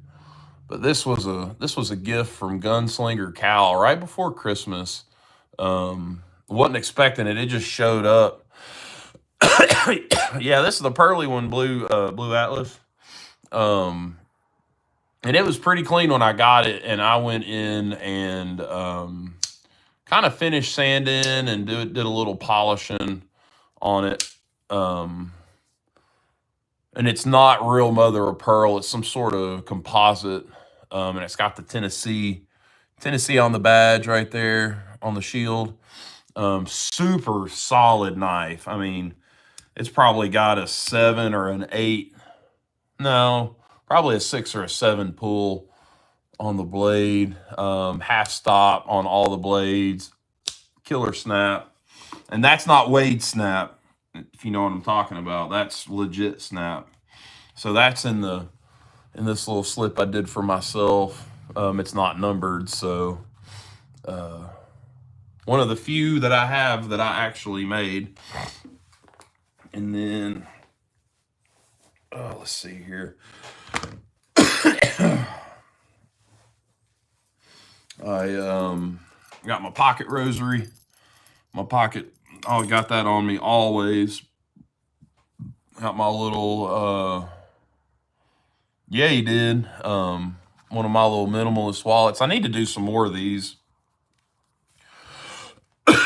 But this was a gift from Gunslinger Cal right before Christmas. Wasn't expecting it. It just showed up. Yeah, this is the pearly one, Blue Atlas. And it was pretty clean when I got it, and I went in and kind of finished sanding and did a little polishing on it. And it's not real mother of pearl. It's some sort of composite, and it's got the Tennessee on the badge right there on the shield. Super solid knife. I mean, it's probably got a 7 or an 8. No, probably a 6 or a 7 pull on the blade. Half stop on all the blades. Killer snap. And that's not Wade snap, if you know what I'm talking about. That's legit snap. So that's in this little slip I did for myself. It's not numbered, so one of the few that I have that I actually made. And then let's see here. I got my pocket rosary. I got that on me always. Got my little yeah, he did. One of my little minimalist wallets. I need to do some more of these.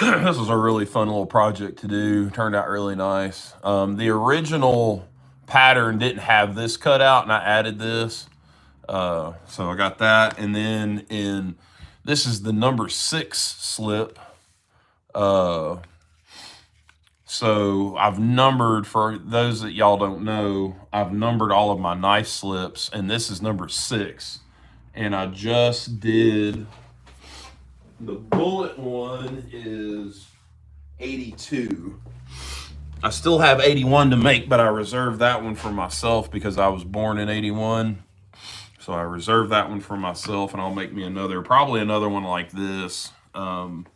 This was a really fun little project to do. Turned out really nice. The original pattern didn't have this cut out, and I added this. So I got that, and then this is the number 6 slip. So I've numbered, for those that y'all don't know, I've numbered all of my knife slips, and this is number 6. And I just did, the bullet one is 82. I still have 81 to make, but I reserved that one for myself because I was born in 81. So I reserved that one for myself, and I'll make me probably another one like this. And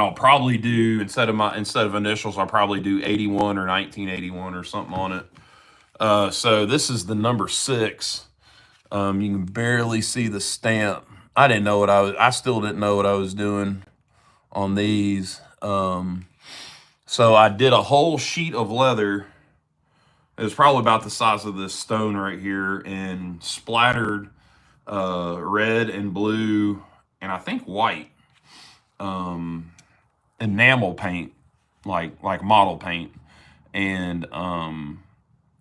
I'll probably do, instead of initials, I'll probably do 81 or 1981 or something on it. So this is the number 6. You can barely see the stamp. I still didn't know what I was doing on these. So I did a whole sheet of leather. It was probably about the size of this stone right here, and splattered red and blue, and I think white, enamel paint, like model paint, and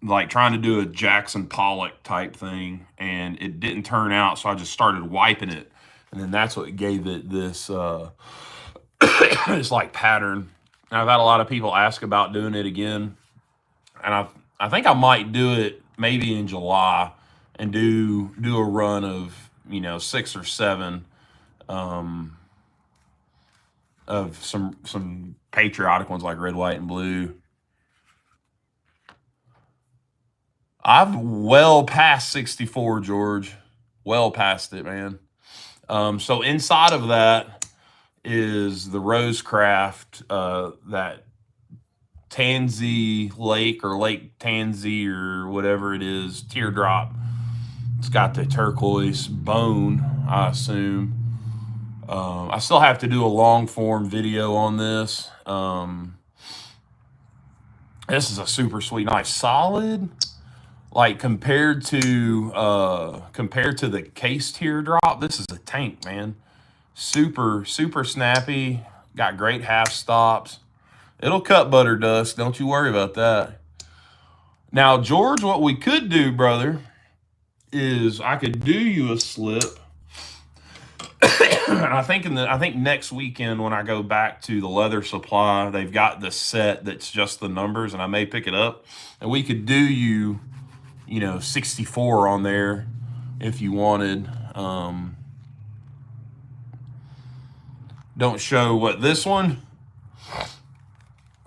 like trying to do a Jackson Pollock type thing, and it didn't turn out, so I just started wiping it, and then that's what gave it this this like pattern. And I've had a lot of people ask about doing it again, and I think I might do it maybe in July and do a run of 6 or 7 of some patriotic ones like red, white, and blue. I've well past 64, George. Well past it, man. So inside of that is the Rosecraft, that Tansy Lake or Lake Tansy or whatever it is, teardrop. It's got the turquoise bone, I assume. I still have to do a long form video on this. This is a super sweet knife. Solid, like compared to the case teardrop, this is a tank, man. Super snappy. Got great half stops. It'll cut butter dust. Don't you worry about that. Now, George, what we could do, brother, is I could do you a slip. I think next weekend when I go back to the leather supply, they've got the set that's just the numbers, and I may pick it up, and we could do you 64 on there if you wanted. Don't show what this one.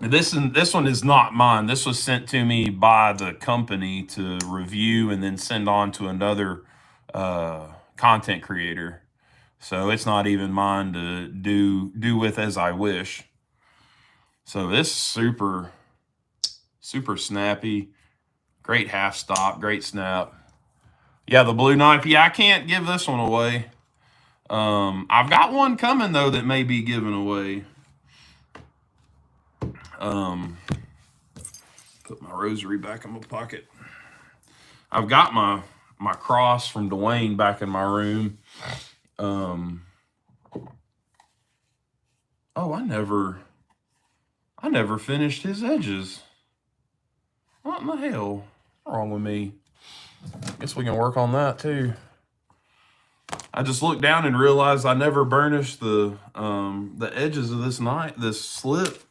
This one is not mine. This was sent to me by the company to review and then send on to another content creator. So it's not even mine to do with as I wish. So this super snappy, great half stop, great snap. Yeah, the blue knife. Yeah, I can't give this one away. I've got one coming though that may be given away. Put my rosary back in my pocket. I've got my cross from Dwayne back in my room. Oh, I never finished his edges. What in the hell? What's wrong with me? Guess we can work on that too. I just looked down and realized I never burnished the edges of this slip.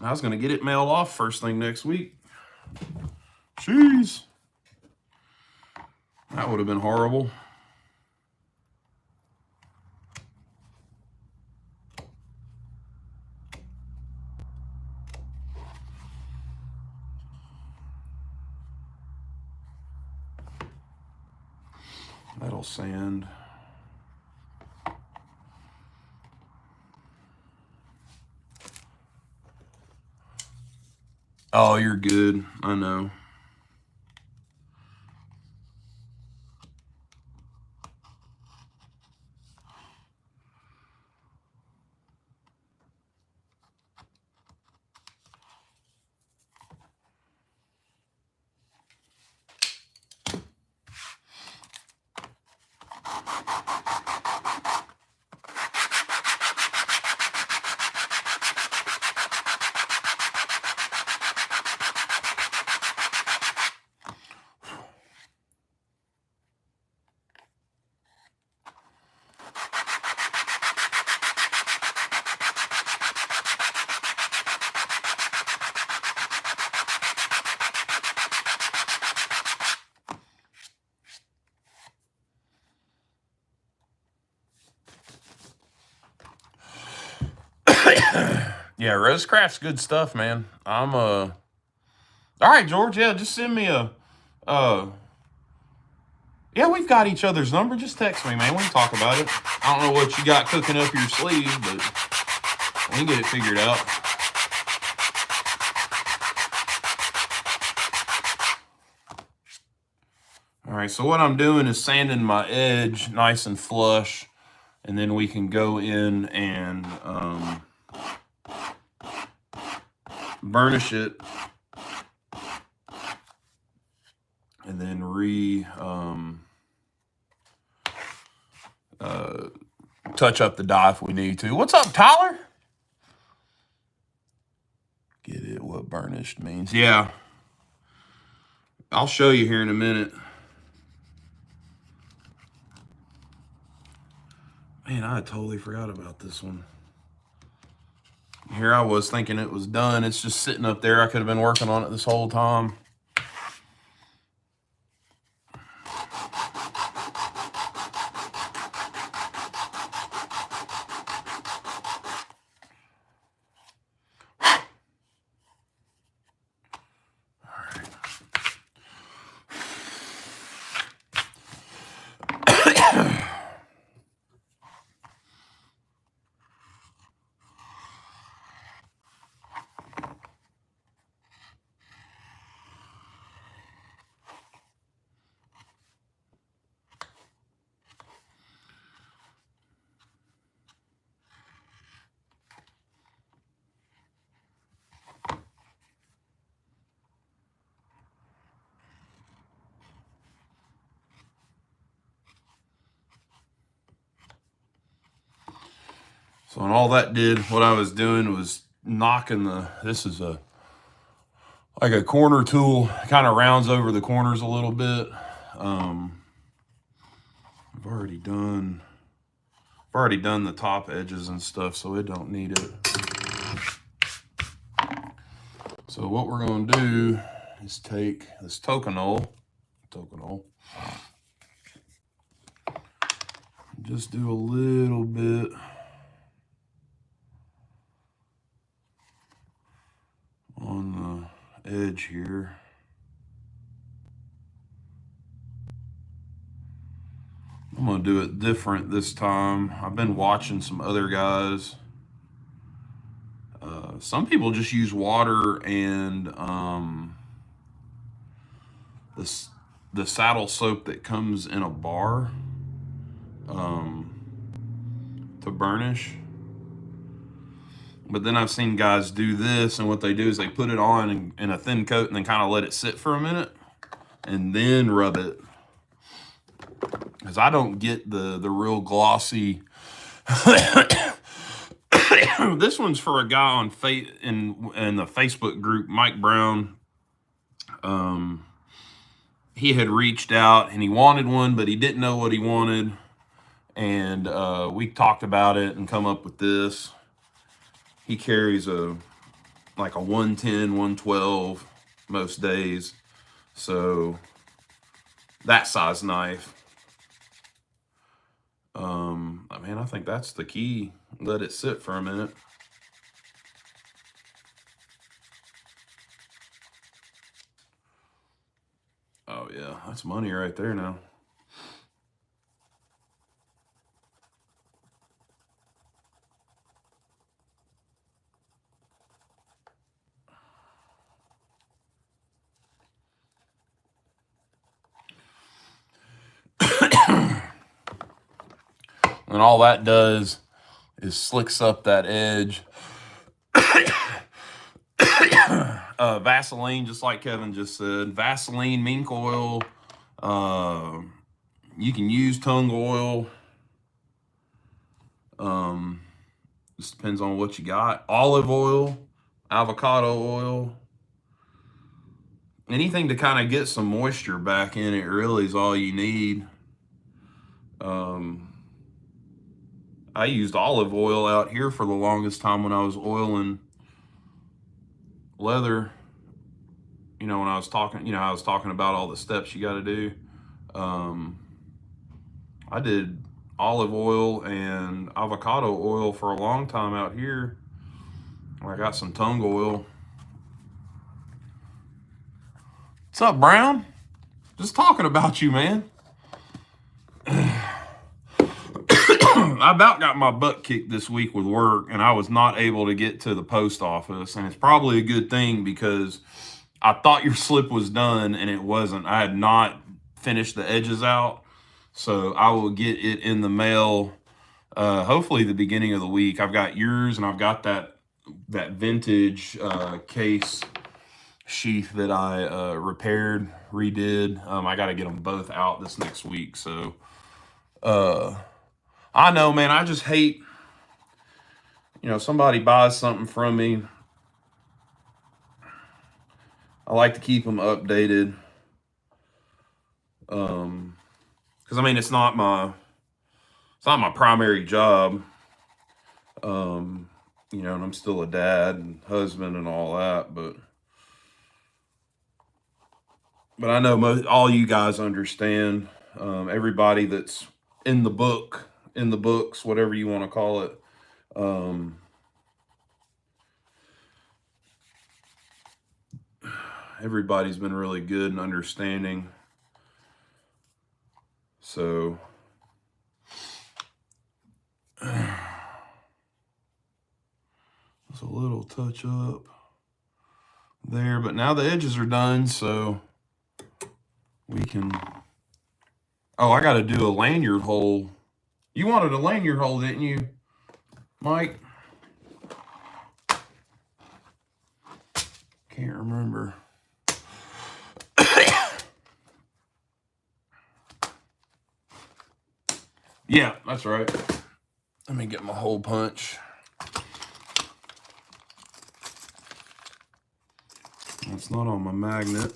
I was gonna get it mailed off first thing next week. Jeez. That would have been horrible. Metal sand. Oh, you're good. I know. Yeah, Rosecraft's good stuff, man. I'm all right, George. Yeah, just send me a yeah, we've got each other's number. Just text me, man. We can talk about it. I don't know what you got cooking up your sleeve, but we can get it figured out. All right, so what I'm doing is sanding my edge nice and flush, and then we can go in and burnish it, and then touch up the dye if we need to. What's up, Tyler? Get it what burnished means. Yeah. I'll show you here in a minute. Man, I totally forgot about this one. Here I was thinking it was done. It's just sitting up there. I could have been working on it this whole time. So, and all that did, what I was doing was knocking this is like a corner tool, kind of rounds over the corners a little bit. I've already done the top edges and stuff, so it don't need it. So what we're gonna do is take this toconol, just do a little bit on the edge here. I'm gonna do it different this time. I've been watching some other guys. Some people just use water and the saddle soap that comes in a bar to burnish. But then I've seen guys do this, and what they do is they put it on in a thin coat and then kind of let it sit for a minute and then rub it. Because I don't get the real glossy. This one's for a guy on in the Facebook group, Mike Brown. He had reached out and he wanted one, but he didn't know what he wanted. And we talked about it and come up with this. He carries like a 110, 112 most days. So that size knife. Man, I think that's the key. Let it sit for a minute. Oh yeah, that's money right there now. And all that does is slicks up that edge. Vaseline, just like Kevin just said. Vaseline, mink oil. You can use tung oil. Just depends on what you got. Olive oil, avocado oil. Anything to kind of get some moisture back in it really is all you need. I used olive oil out here for the longest time when I was oiling leather. You know, when I was talking, I was talking about all the steps you got to do. I did olive oil and avocado oil for a long time out here. I got some tung oil. What's up, Brown? Just talking about you, man. I about got my butt kicked this week with work, and I was not able to get to the post office. And it's probably a good thing because I thought your slip was done, and it wasn't. I had not finished the edges out. So I will get it in the mail, hopefully the beginning of the week. I've got yours, and I've got that vintage case sheath that I repaired, redid. I got to get them both out this next week. So I know, man, I just hate, somebody buys something from me. I like to keep them updated. Because it's not my primary job. And I'm still a dad and husband and all that, but I know all you guys understand. Everybody that's in the books, whatever you want to call it. Everybody's been really good and understanding. So it's a little touch up there, but now the edges are done, so we can. Oh, I got to do a lanyard hole. You wanted a lanyard hole, didn't you, Mike? Can't remember. Yeah, that's right. Let me get my hole punch. It's not on my magnet.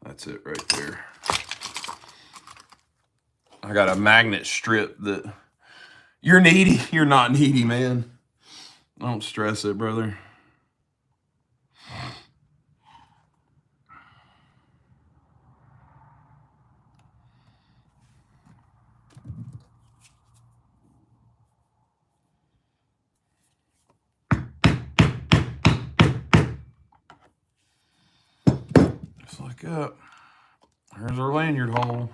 That's it right there. I got a magnet strip that... You're needy. You're not needy, man. Don't stress it, brother. Just like that. There's our lanyard hole.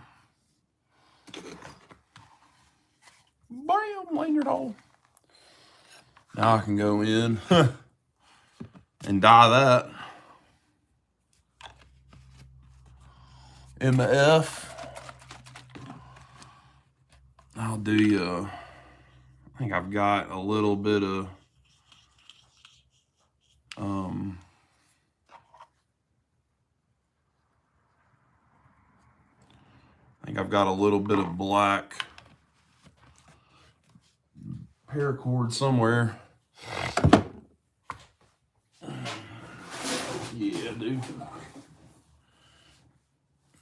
Bam! Lanyard hole. Now I can go in and dye that. MF. I'll do, I think I've got a little bit of, black paracord somewhere. Yeah, dude.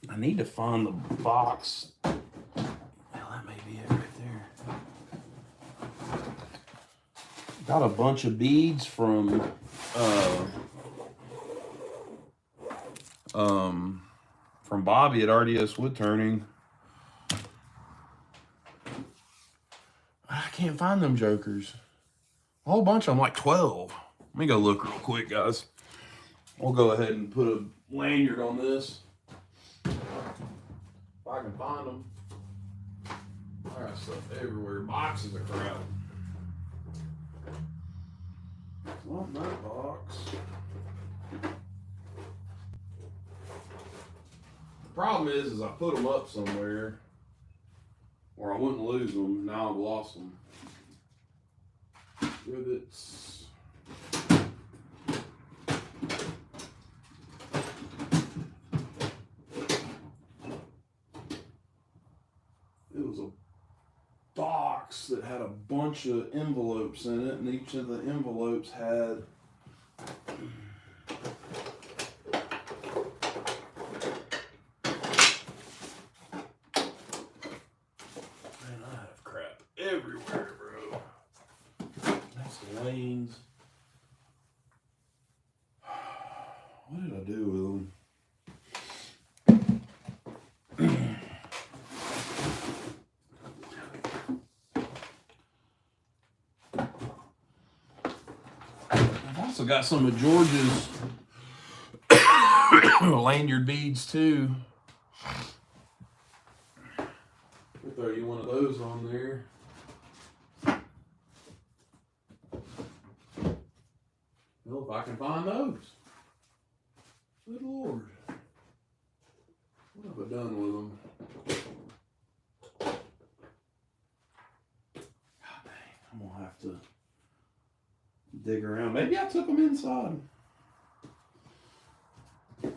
I need to find the box. Well, that may be it right there. Got a bunch of beads from Bobby at RDS Wood Turning. I can't find them jokers. A whole bunch of them, like 12. Let me go look real quick, guys. We'll go ahead and put a lanyard on this. If I can find them. I got stuff everywhere. Boxes of crap. Not that box. The problem is I put them up somewhere or I wouldn't lose them. Now I've lost them. Rivets. It was a box that had a bunch of envelopes in it, and each of the envelopes had everywhere, bro. That's the lanes. What did I do with them? I've also got some of George's lanyard beads too. We'll throw you one of those on there. Well, if I can find those. Good Lord. What have I done with them? God dang, I'm gonna have to dig around. Maybe I took them inside. No,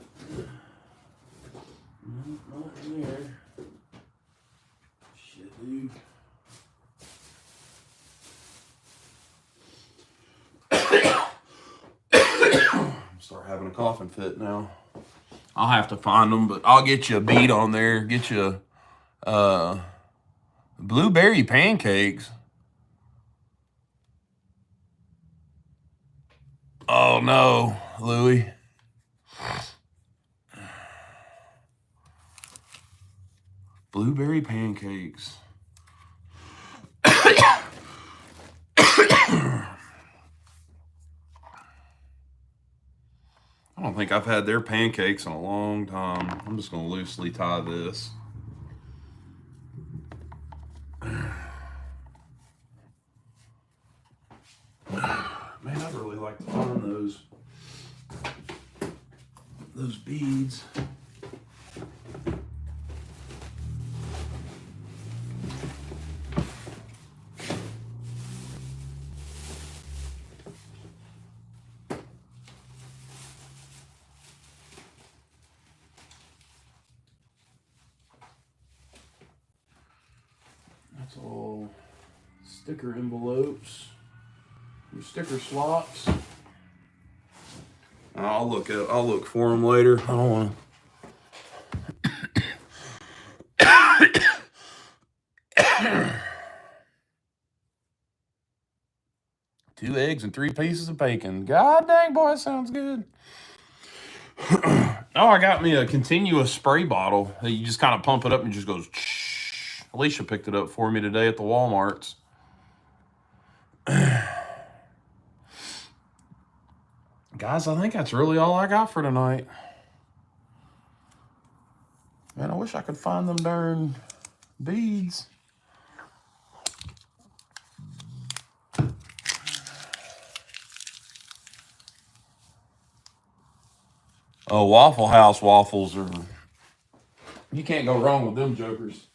not in there. Shit, dude. Start having a coughing fit now. I'll have to find them, but I'll get you a bead on there. Get you blueberry pancakes. Oh no, Louie. Blueberry pancakes. I don't think I've had their pancakes in a long time. I'm just going to loosely tie this. Man, I'd really like to find those beads. That's all sticker envelopes, your sticker slots. I'll look for them later. I don't want to. 2 eggs and 3 pieces of bacon. God dang, boy, that sounds good. Oh, I got me a continuous spray bottle that you just kind of pump it up and it just goes. Alicia picked it up for me today at the Walmarts. Guys, I think that's really all I got for tonight. Man, I wish I could find them darn beads. Oh, Waffle House waffles are... You can't go wrong with them jokers.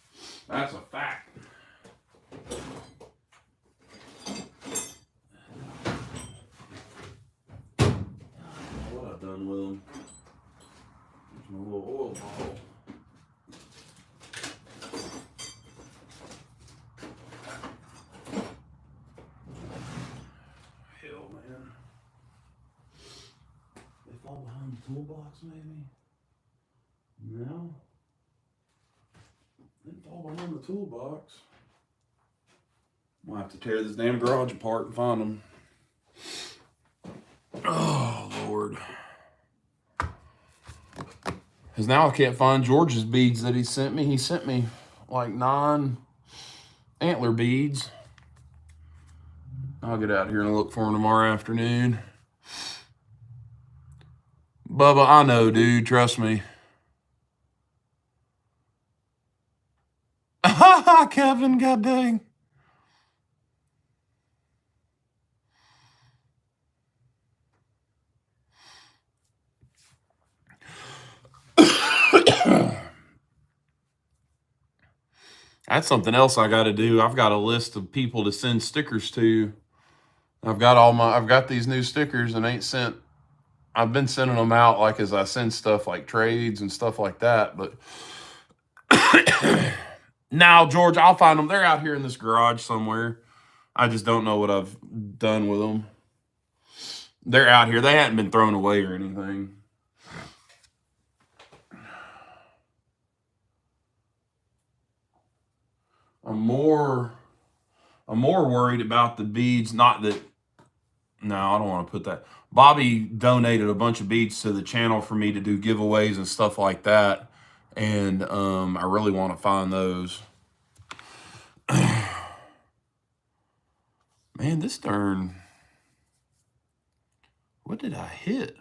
That's a fact. What I've done with them. There's my little oil bottle. Hell, man. They fall behind the toolbox, maybe? No. They fall behind the toolbox. We'll have to tear this damn garage apart and find them. Oh, Lord. Because now I can't find George's beads that he sent me. He sent me like 9 antler beads. I'll get out here and look for them tomorrow afternoon. Bubba, I know, dude. Trust me. Kevin, god dang. That's something else I got to do. I've got a list of people to send stickers to. I've got these new stickers and I've been sending them out like as I send stuff like trades and stuff like that. But now, George, I'll find them. They're out here in this garage somewhere. I just don't know what I've done with them. They're out here. They hadn't been thrown away or anything. I'm more worried about the beads. Not that. No, I don't want to put that. Bobby donated a bunch of beads to the channel for me to do giveaways and stuff like that, and I really want to find those. Man, this darn. What did I hit?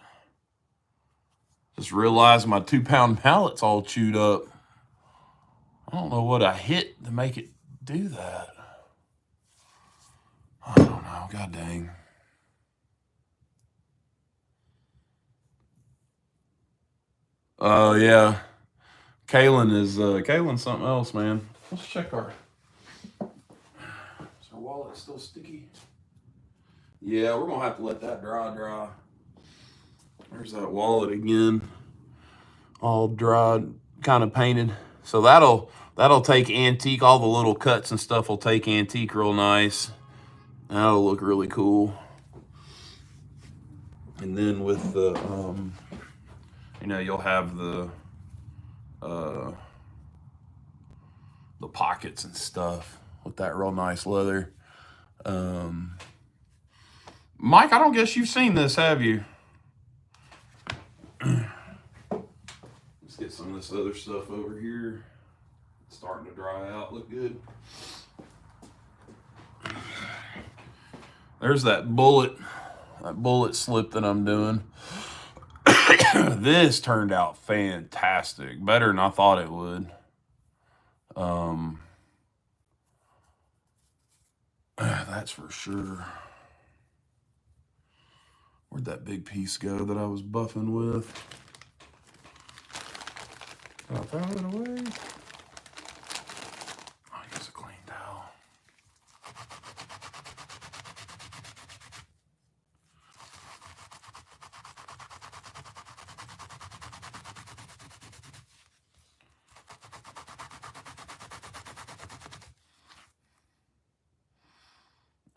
Just realized my 2-pound mallet's all chewed up. I don't know what I hit to make it do that. I don't know. God dang. Oh, yeah. Kaylin's something else, man. Let's check is our wallet still sticky? Yeah, we're going to have to let that dry. There's that wallet again. All dried, kind of painted. So that'll take antique. All the little cuts and stuff will take antique real nice. That'll look really cool. And then with the, you'll have the pockets and stuff with that real nice leather. Mike, I don't guess you've seen this, have you? Let's get some of this other stuff over here. It's starting to dry out, look good. There's that bullet slip that I'm doing. This turned out fantastic, better than I thought it would. That's for sure. Where'd that big piece go that I was buffing with? Did I throw it away? I guess a clean towel.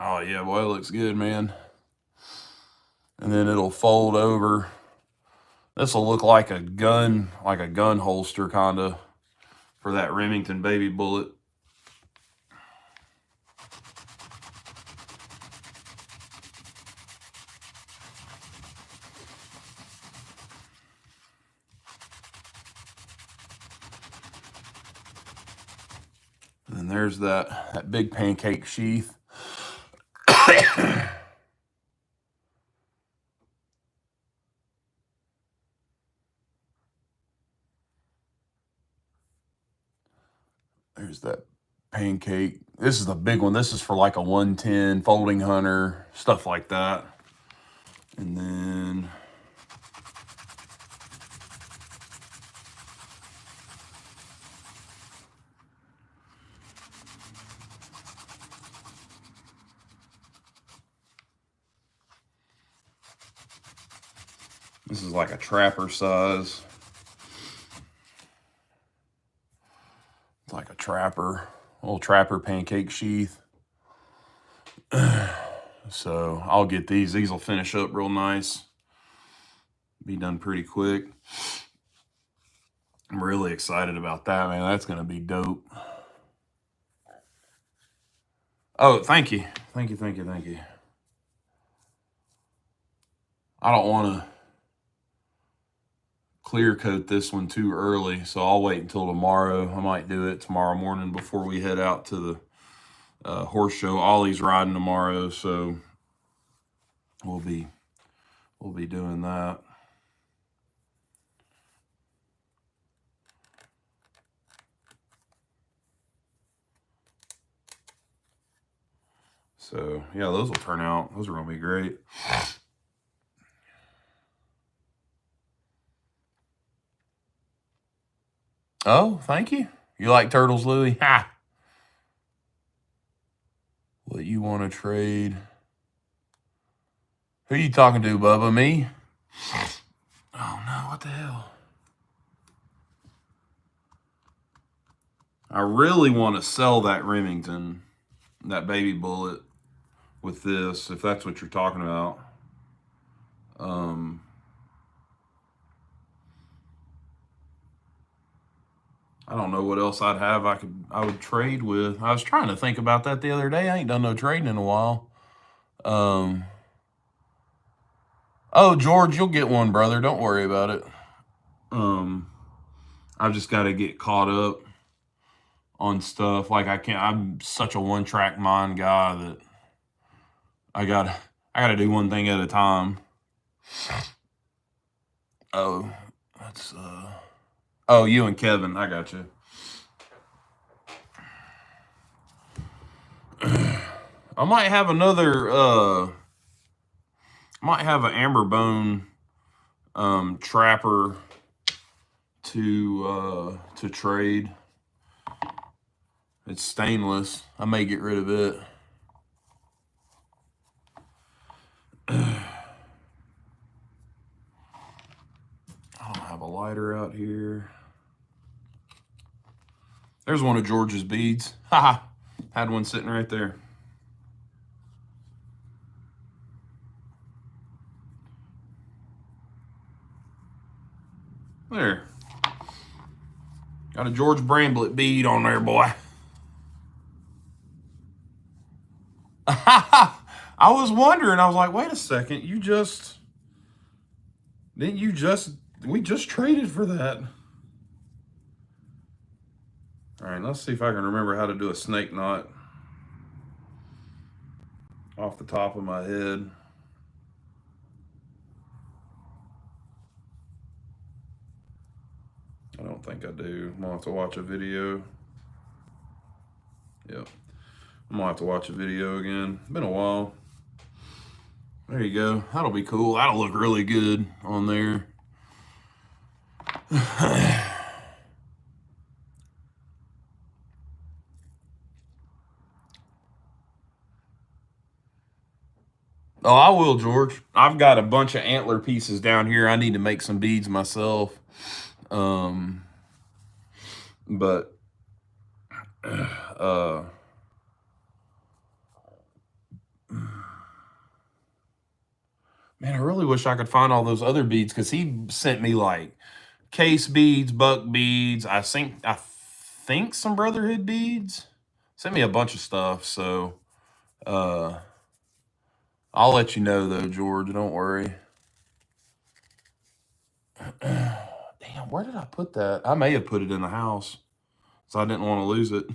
Oh yeah, boy, it looks good, man. And then it'll fold over. This will look like a gun holster kind of for that Remington baby bullet. And then there's that big pancake sheath. There's that pancake. This is the big one. This is for like a 110 folding hunter, stuff like that. And then this is like a trapper size. It's like a little trapper pancake sheath. So I'll get these. These will finish up real nice. Be done pretty quick. I'm really excited about that, man. That's going to be dope. Oh, thank you. Thank you. I don't want to clear coat this one too early, so I'll wait until tomorrow. I might do it tomorrow morning before we head out to the horse show. Ollie's riding tomorrow, so we'll be doing that. So yeah, those will turn out. Those are gonna be great. Oh, thank you. You like turtles, Louie? Ha! What you want to trade? Who you talking to, Bubba? Me? Oh no, what the hell? I really want to sell that Remington, that baby bullet, with this, if that's what you're talking about. I don't know what else I'd have I would trade with. I was trying to think about that the other day. I ain't done no trading in a while. Oh, George, you'll get one, brother. Don't worry about it. I've just got to get caught up on stuff. Like I'm such a one-track mind guy that I gotta do one thing at a time. Oh, that's oh, you and Kevin. I got you. I might have another might have an amber bone trapper to trade. It's stainless. I may get rid of it. I don't have a lighter out here. There's one of George's beads. Haha. Had one sitting right there. There. Got a George Bramblett bead on there, boy. I was wondering, I was like, wait a second, we just traded for that. All right, let's see if I can remember how to do a snake knot off the top of my head. I don't think I do. I'm gonna have to watch a video. Yep. I'm gonna have to watch a video again. Been a while. There you go. That'll be cool. That'll look really good on there. Oh, I will, George. I've got a bunch of antler pieces down here. I need to make some beads myself. But man, I really wish I could find all those other beads, because he sent me like case beads, buck beads. I think some Brotherhood beads. Sent me a bunch of stuff. So I'll let you know though, George. Don't worry. Damn, where did I put that? I may have put it in the house, so I didn't want to lose it.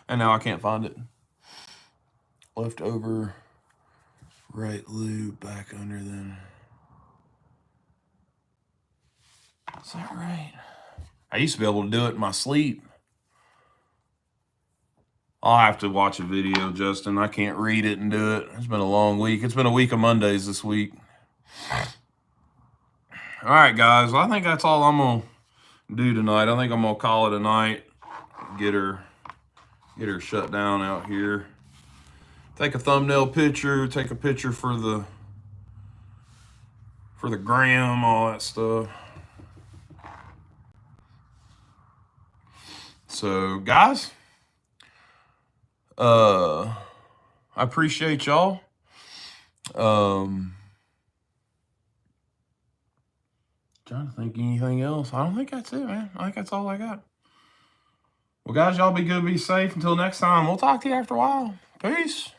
And now I can't find it. Left over right loop back under then. Is that right? I used to be able to do it in my sleep. I'll have to watch a video, Justin. I can't read it and do it. It's been a long week. It's been a week of Mondays this week. All right, guys. Well, I think that's all I'm going to do tonight. I think I'm going to call it a night. Get her shut down out here. Take a thumbnail picture. Take a picture for the gram, all that stuff. So, guys, I appreciate y'all. Trying to think anything else. I don't think that's it, man. I think that's all I got. Well, guys, y'all be good, be safe. Until next time, we'll talk to you after a while. Peace.